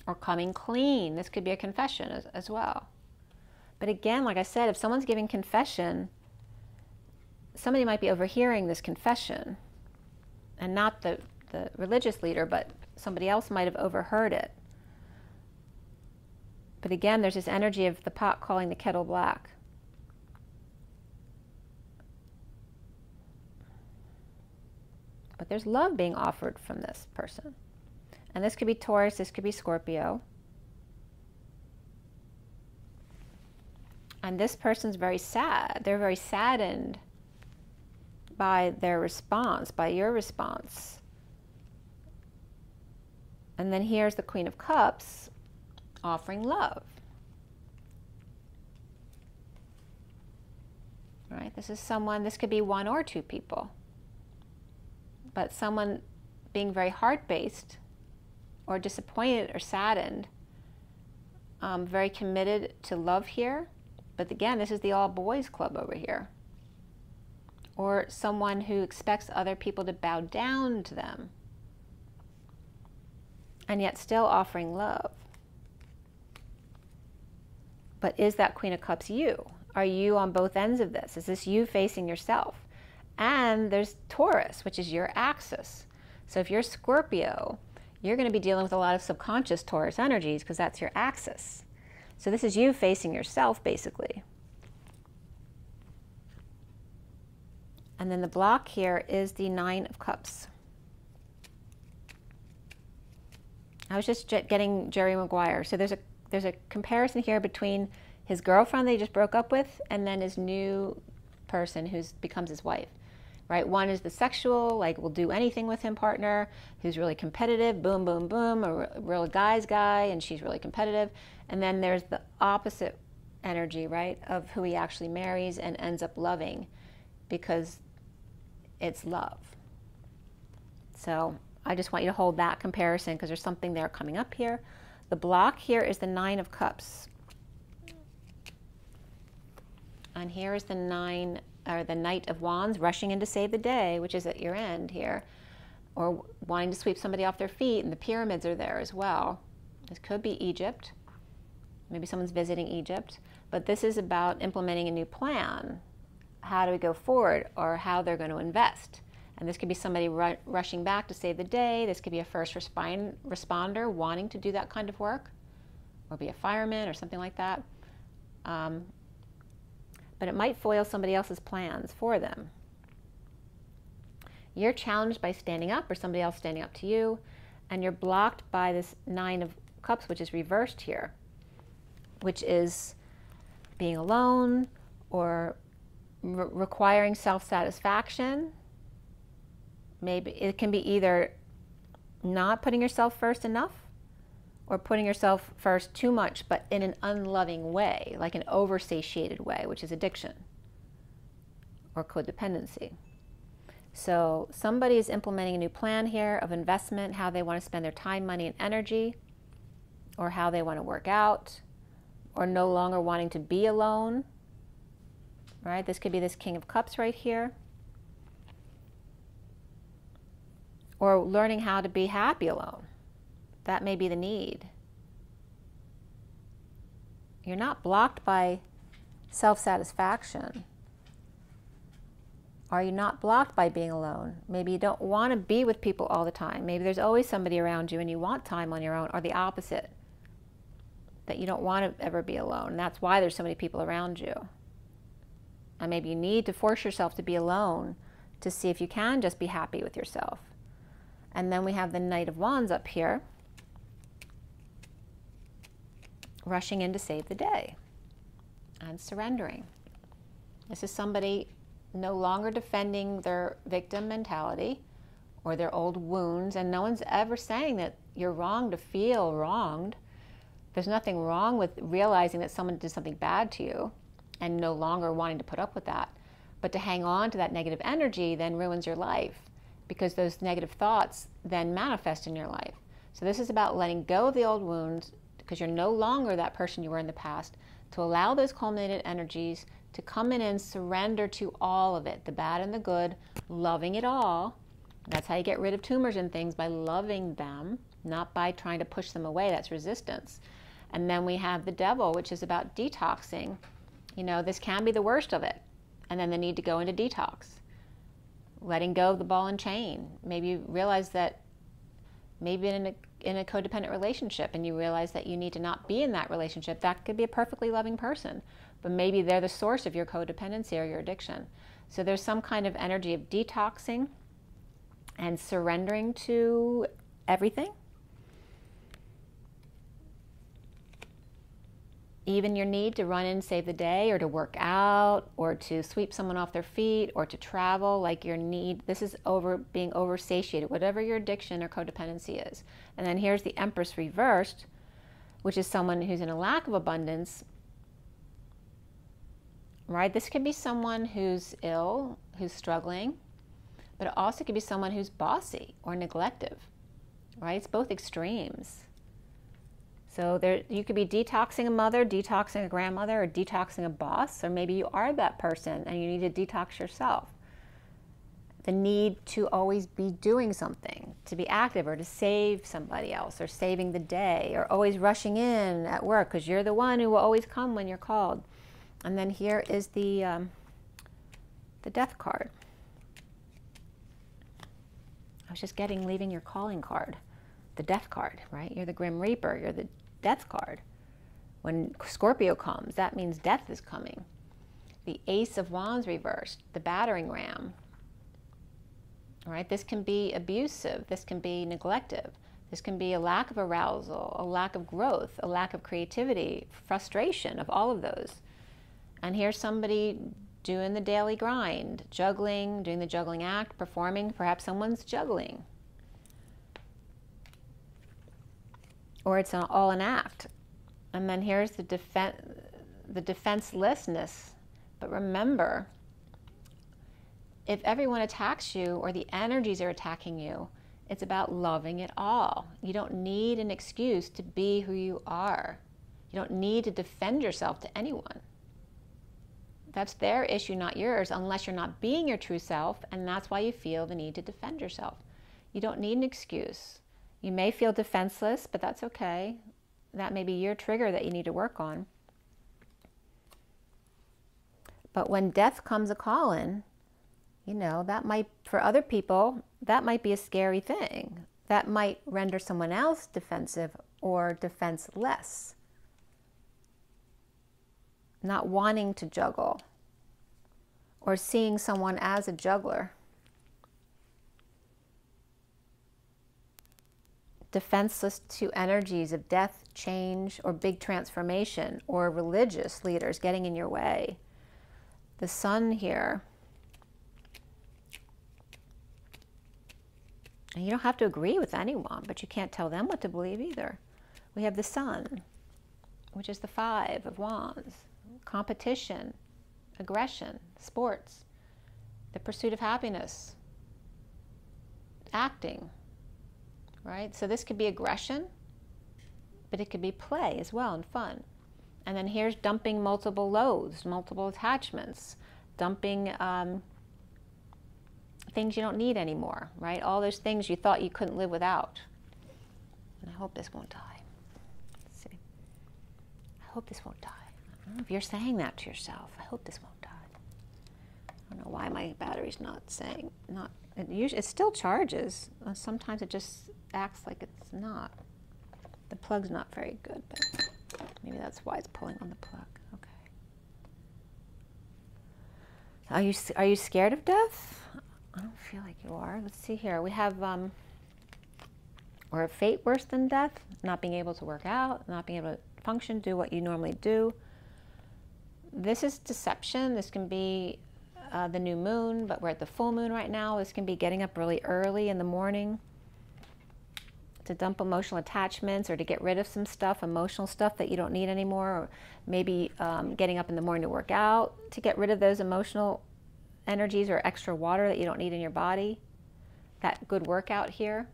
Or coming clean. This could be a confession as well. But again, like I said, if someone's giving confession, somebody might be overhearing this confession. And not the religious leader, but somebody else might have overheard it. But again, there's this energy of the pot calling the kettle black. But there's love being offered from this person. And this could be Taurus, this could be Scorpio. And this person's very sad. They're very saddened by their response, by your response. And then here's the Queen of Cups offering love. Right? This is someone, this could be one or two people. But someone being very heart-based or disappointed or saddened, very committed to love here. But again, this is the all boys club over here. or someone who expects other people to bow down to them, and yet still offering love. But is that Queen of Cups you? Are you on both ends of this? Is this you facing yourself? And there's Taurus, which is your axis. So if you're Scorpio, you're going to be dealing with a lot of subconscious Taurus energies because that's your axis. So this is you facing yourself, basically. And then the block here is the Nine of Cups. I was just getting Jerry Maguire. So there's a comparison here between his girlfriend that he just broke up with and then his new person who becomes his wife. Right? One is the sexual, like will do anything with him partner, who's really competitive, boom, boom, boom, a real guy's guy, and she's really competitive. And then there's the opposite energy, right, of who he actually marries and ends up loving because it's love. So I just want you to hold that comparison because there's something there coming up here. The block here is the Nine of Cups. And here is the Knight of Wands rushing in to save the day, which is at your end here, or wanting to sweep somebody off their feet, and the pyramids are there as well. This could be Egypt. Maybe someone's visiting Egypt, but this is about implementing a new plan. How do we go forward, or how they're going to invest? And this could be somebody rushing back to save the day. This could be a first responder wanting to do that kind of work, or be a fireman or something like that. But it might foil somebody else's plans for them. You're challenged by standing up or somebody else standing up to you, and you're blocked by this Nine of Cups, which is reversed here, which is being alone or requiring self-satisfaction. Maybe it can be either not putting yourself first enough or putting yourself first too much, but in an unloving way, like an oversatiated way, which is addiction or codependency. So somebody is implementing a new plan here of investment, how they want to spend their time, money, and energy, or how they want to work out, or no longer wanting to be alone, right? This could be this King of Cups right here. Or learning how to be happy alone. That may be the need. You're not blocked by self-satisfaction. Are you not blocked by being alone? Maybe you don't want to be with people all the time. Maybe there's always somebody around you and you want time on your own, or the opposite, that you don't want to ever be alone. And that's why there's so many people around you. And maybe you need to force yourself to be alone to see if you can just be happy with yourself. And then we have the Knight of Wands up here, rushing in to save the day and surrendering. This is somebody no longer defending their victim mentality or their old wounds, and no one's ever saying that you're wrong to feel wronged. There's nothing wrong with realizing that someone did something bad to you and no longer wanting to put up with that. But to hang on to that negative energy then ruins your life, because those negative thoughts then manifest in your life. So this is about letting go of the old wounds, because you're no longer that person you were in the past, to allow those culminated energies to come in and surrender to all of it, the bad and the good, loving it all. That's how you get rid of tumors and things, by loving them, not by trying to push them away. That's resistance. And then we have the Devil, which is about detoxing. You know, this can be the worst of it. And then the need to go into detox. Letting go of the ball and chain. Maybe you realize that maybe in a codependent relationship and you realize that you need to not be in that relationship. That could be a perfectly loving person, but maybe they're the source of your codependency or your addiction. So there's some kind of energy of detoxing and surrendering to everything. Even your need to run in, save the day, or to work out, or to sweep someone off their feet, or to travel, like your need. This is being oversatiated, whatever your addiction or codependency is. And then here's the Empress reversed, which is someone who's in a lack of abundance, right? This could be someone who's ill, who's struggling, but it also could be someone who's bossy or neglective, right? It's both extremes. So you could be detoxing a mother, detoxing a grandmother, or detoxing a boss, or maybe you are that person and you need to detox yourself. the need to always be doing something, to be active or to save somebody else or saving the day or always rushing in at work because you're the one who will always come when you're called. And then here is the Death card. I was just leaving your calling card, the Death card, right? You're the Grim Reaper, you're the Death card. When Scorpio comes, that means death is coming. The Ace of Wands reversed, the battering ram. All right, this can be abusive, this can be neglective, this can be a lack of arousal, a lack of growth, a lack of creativity, frustration of all of those. And here's somebody doing the daily grind, juggling, doing the juggling act, performing, perhaps someone's juggling. Or it's all an act. And then here's the defenselessness. But remember, if everyone attacks you or the energies are attacking you, it's about loving it all. You don't need an excuse to be who you are. You don't need to defend yourself to anyone. That's their issue, not yours, unless you're not being your true self, and that's why you feel the need to defend yourself. You don't need an excuse. You may feel defenseless, but that's okay. That may be your trigger that you need to work on. But when death comes a-calling, you know, that might, for other people, that might be a scary thing. That might render someone else defensive or defenseless. Not wanting to juggle or seeing someone as a juggler. Defenseless to energies of death, change, or big transformation, or religious leaders getting in your way. The Sun here. And you don't have to agree with anyone, but you can't tell them what to believe either. We have the Sun, which is the 5 of Wands. Competition, aggression, sports, the pursuit of happiness, acting, right? So this could be aggression, but it could be play as well and fun. And then here's dumping multiple loads, multiple attachments, dumping things you don't need anymore, right? All those things you thought you couldn't live without. And I hope this won't die. Let's see. I hope this won't die. I don't know if you're saying that to yourself. I hope this won't die. I don't know why my battery's not saying, it still charges. Sometimes it just acts like it's not. The plug's not very good, but maybe that's why it's pulling on the plug. Okay. Are you scared of death? I don't feel like you are. Let's see here. We have, or a fate worse than death, not being able to work out, not being able to function, do what you normally do. This is deception. This can be the new moon, but we're at the full moon right now. This can be getting up really early in the morning to dump emotional attachments or to get rid of some stuff, emotional stuff that you don't need anymore, or maybe getting up in the morning to work out to get rid of those emotional energies or extra water that you don't need in your body. That good workout here.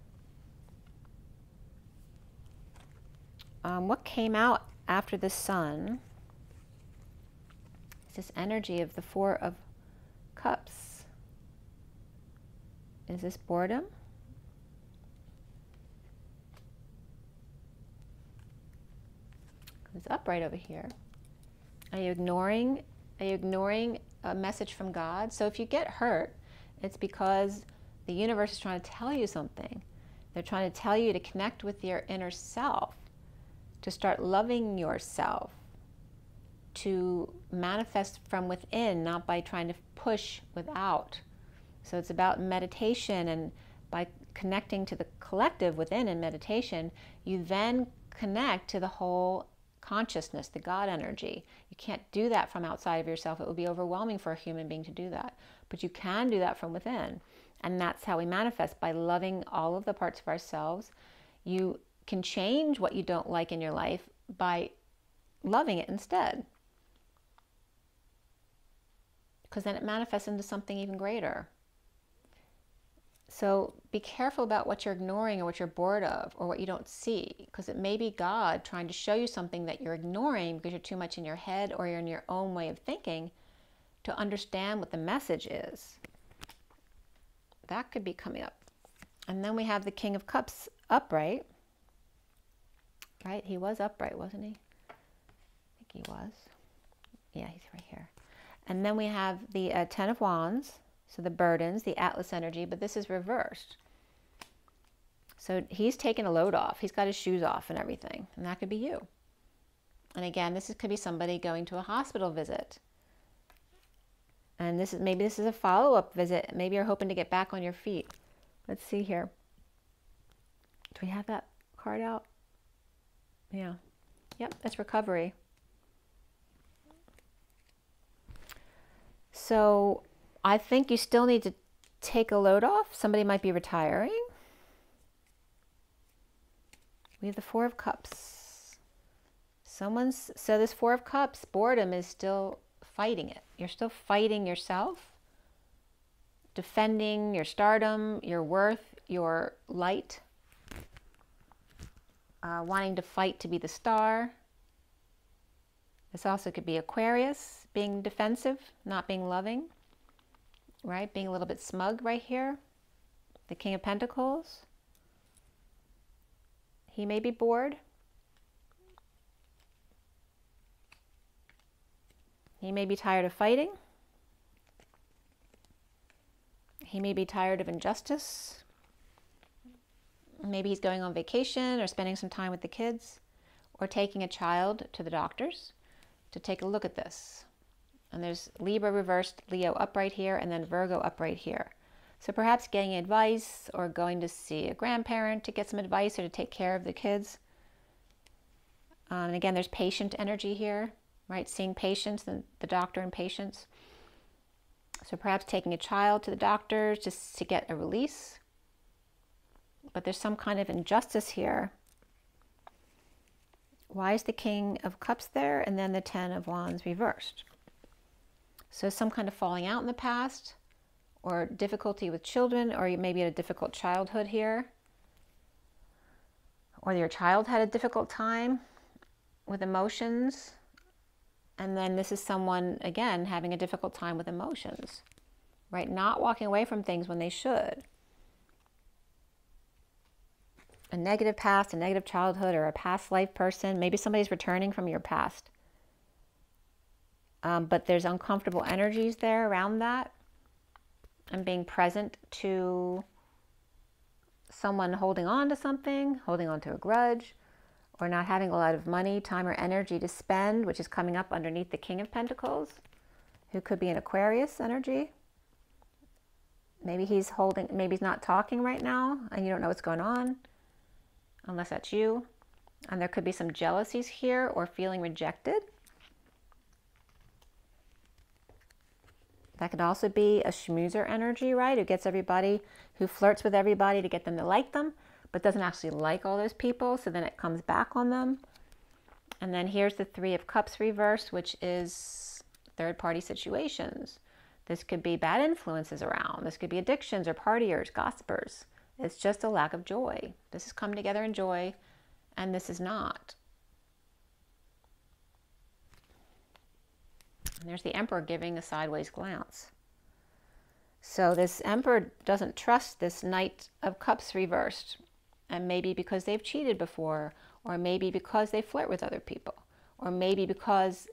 What came out after the Sun is this energy of the 4 of Cups. Is this boredom? It's upright over here. Are you ignoring a message from God? So if you get hurt, it's because the universe is trying to tell you something. They're trying to tell you to connect with your inner self, to start loving yourself, to manifest from within, not by trying to push without. So it's about meditation, and by connecting to the collective within in meditation, you then connect to the whole consciousness, the God energy. You can't do that from outside of yourself. It would be overwhelming for a human being to do that. But you can do that from within. And that's how we manifest, by loving all of the parts of ourselves. You can change what you don't like in your life by loving it instead. Because then it manifests into something even greater. So be careful about what you're ignoring or what you're bored of or what you don't see, because it may be God trying to show you something that you're ignoring because you're too much in your head or you're in your own way of thinking to understand what the message is. that could be coming up. And then we have the King of Cups upright. Right? He was upright, wasn't he? I think he was. Yeah, he's right here. And then we have the Ten of Wands. So the burdens, the Atlas energy, but this is reversed. So he's taken a load off. He's got his shoes off and everything. And that could be you. And again, could be somebody going to a hospital visit. And maybe this is a follow-up visit. Maybe you're hoping to get back on your feet. Let's see here. Do we have that card out? Yeah. Yep, that's recovery. So I think you still need to take a load off. Somebody might be retiring. We have the Four of Cups. So this Four of Cups, boredom is still fighting it. You're still fighting yourself, defending your stardom, your worth, your light, wanting to fight to be the star. This also could be Aquarius, being defensive, not being loving, right? Being a little bit smug right here. The King of Pentacles. He may be bored. He may be tired of fighting. He may be tired of injustice. Maybe he's going on vacation or spending some time with the kids or taking a child to the doctors to take a look at this. And there's Libra reversed, Leo upright here, and then Virgo upright here. So perhaps getting advice or going to see a grandparent to get some advice or to take care of the kids. And again, there's patient energy here, right? Seeing patients, and the doctor and patients. So perhaps taking a child to the doctor just to get a release. But there's some kind of injustice here. Why is the King of Cups there and then the Ten of Wands reversed? So some kind of falling out in the past, or difficulty with children, or you maybe had a difficult childhood here. Or your child had a difficult time with emotions. And then this is someone, again, having a difficult time with emotions, right? Not walking away from things when they should. A negative past, a negative childhood, or a past life person. Maybe somebody's returning from your past. But there's uncomfortable energies there around that. And being present to someone holding on to something, holding on to a grudge, or not having a lot of money, time, or energy to spend, which is coming up underneath the King of Pentacles, who could be an Aquarius energy. Maybe he's not talking right now, and you don't know what's going on, unless that's you. And there could be some jealousies here, or feeling rejected. That could also be a schmoozer energy, right? Who gets everybody, who flirts with everybody to get them to like them, but doesn't actually like all those people, so then it comes back on them. And then here's the Three of Cups reversed, which is third-party situations. This could be bad influences around. This could be addictions or partiers, gossipers. It's just a lack of joy. This is come together in joy, and this is not. And there's the Emperor giving a sideways glance. So this Emperor doesn't trust this Knight of Cups reversed. And maybe because they've cheated before, or maybe because they flirt with other people, or maybe because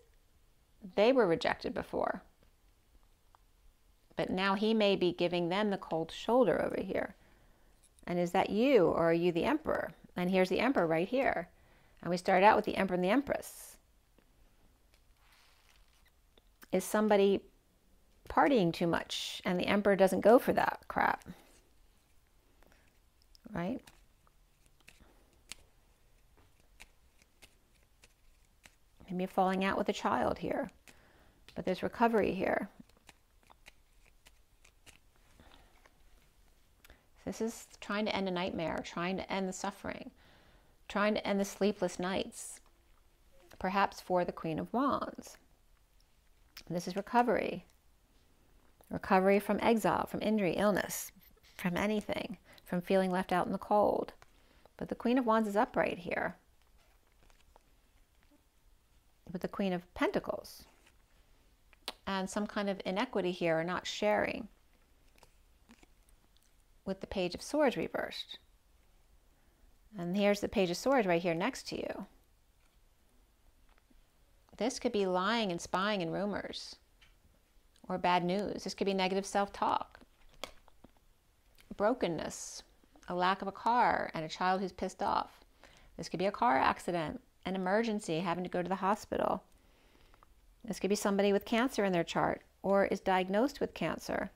they were rejected before. But now he may be giving them the cold shoulder over here. And is that you, or are you the Emperor? And here's the Emperor right here. And we start out with the Emperor and the Empress. Is somebody partying too much, and the Emperor doesn't go for that crap, right? Maybe you're falling out with a child here, but there's recovery here. This is trying to end a nightmare, trying to end the suffering, trying to end the sleepless nights, perhaps for the Queen of Wands. This is recovery. Recovery from exile, from injury, illness, from anything, from feeling left out in the cold. But the Queen of Wands is upright here with the Queen of Pentacles. And some kind of inequity here, or not sharing. with the Page of Swords reversed. And here's the Page of Swords right here next to you. This could be lying and spying and rumors or bad news. This could be negative self-talk, brokenness, a lack of a car, and a child who's pissed off. This could be a car accident, an emergency, having to go to the hospital. This could be somebody with cancer in their chart or is diagnosed with cancer.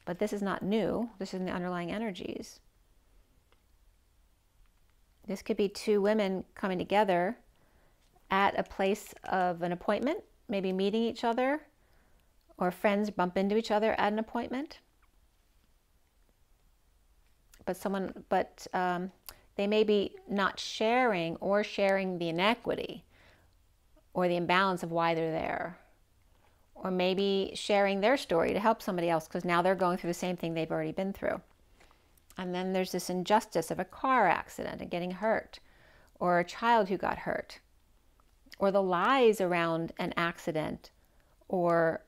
But this is not new. This is in the underlying energies. This could be two women coming together at a place of an appointment, maybe meeting each other, or friends bump into each other at an appointment. But they may be not sharing or sharing the inequity or the imbalance of why they're there. Or maybe sharing their story to help somebody else because now they're going through the same thing they've already been through. And then there's this injustice of a car accident and getting hurt, or a child who got hurt, or the lies around an accident or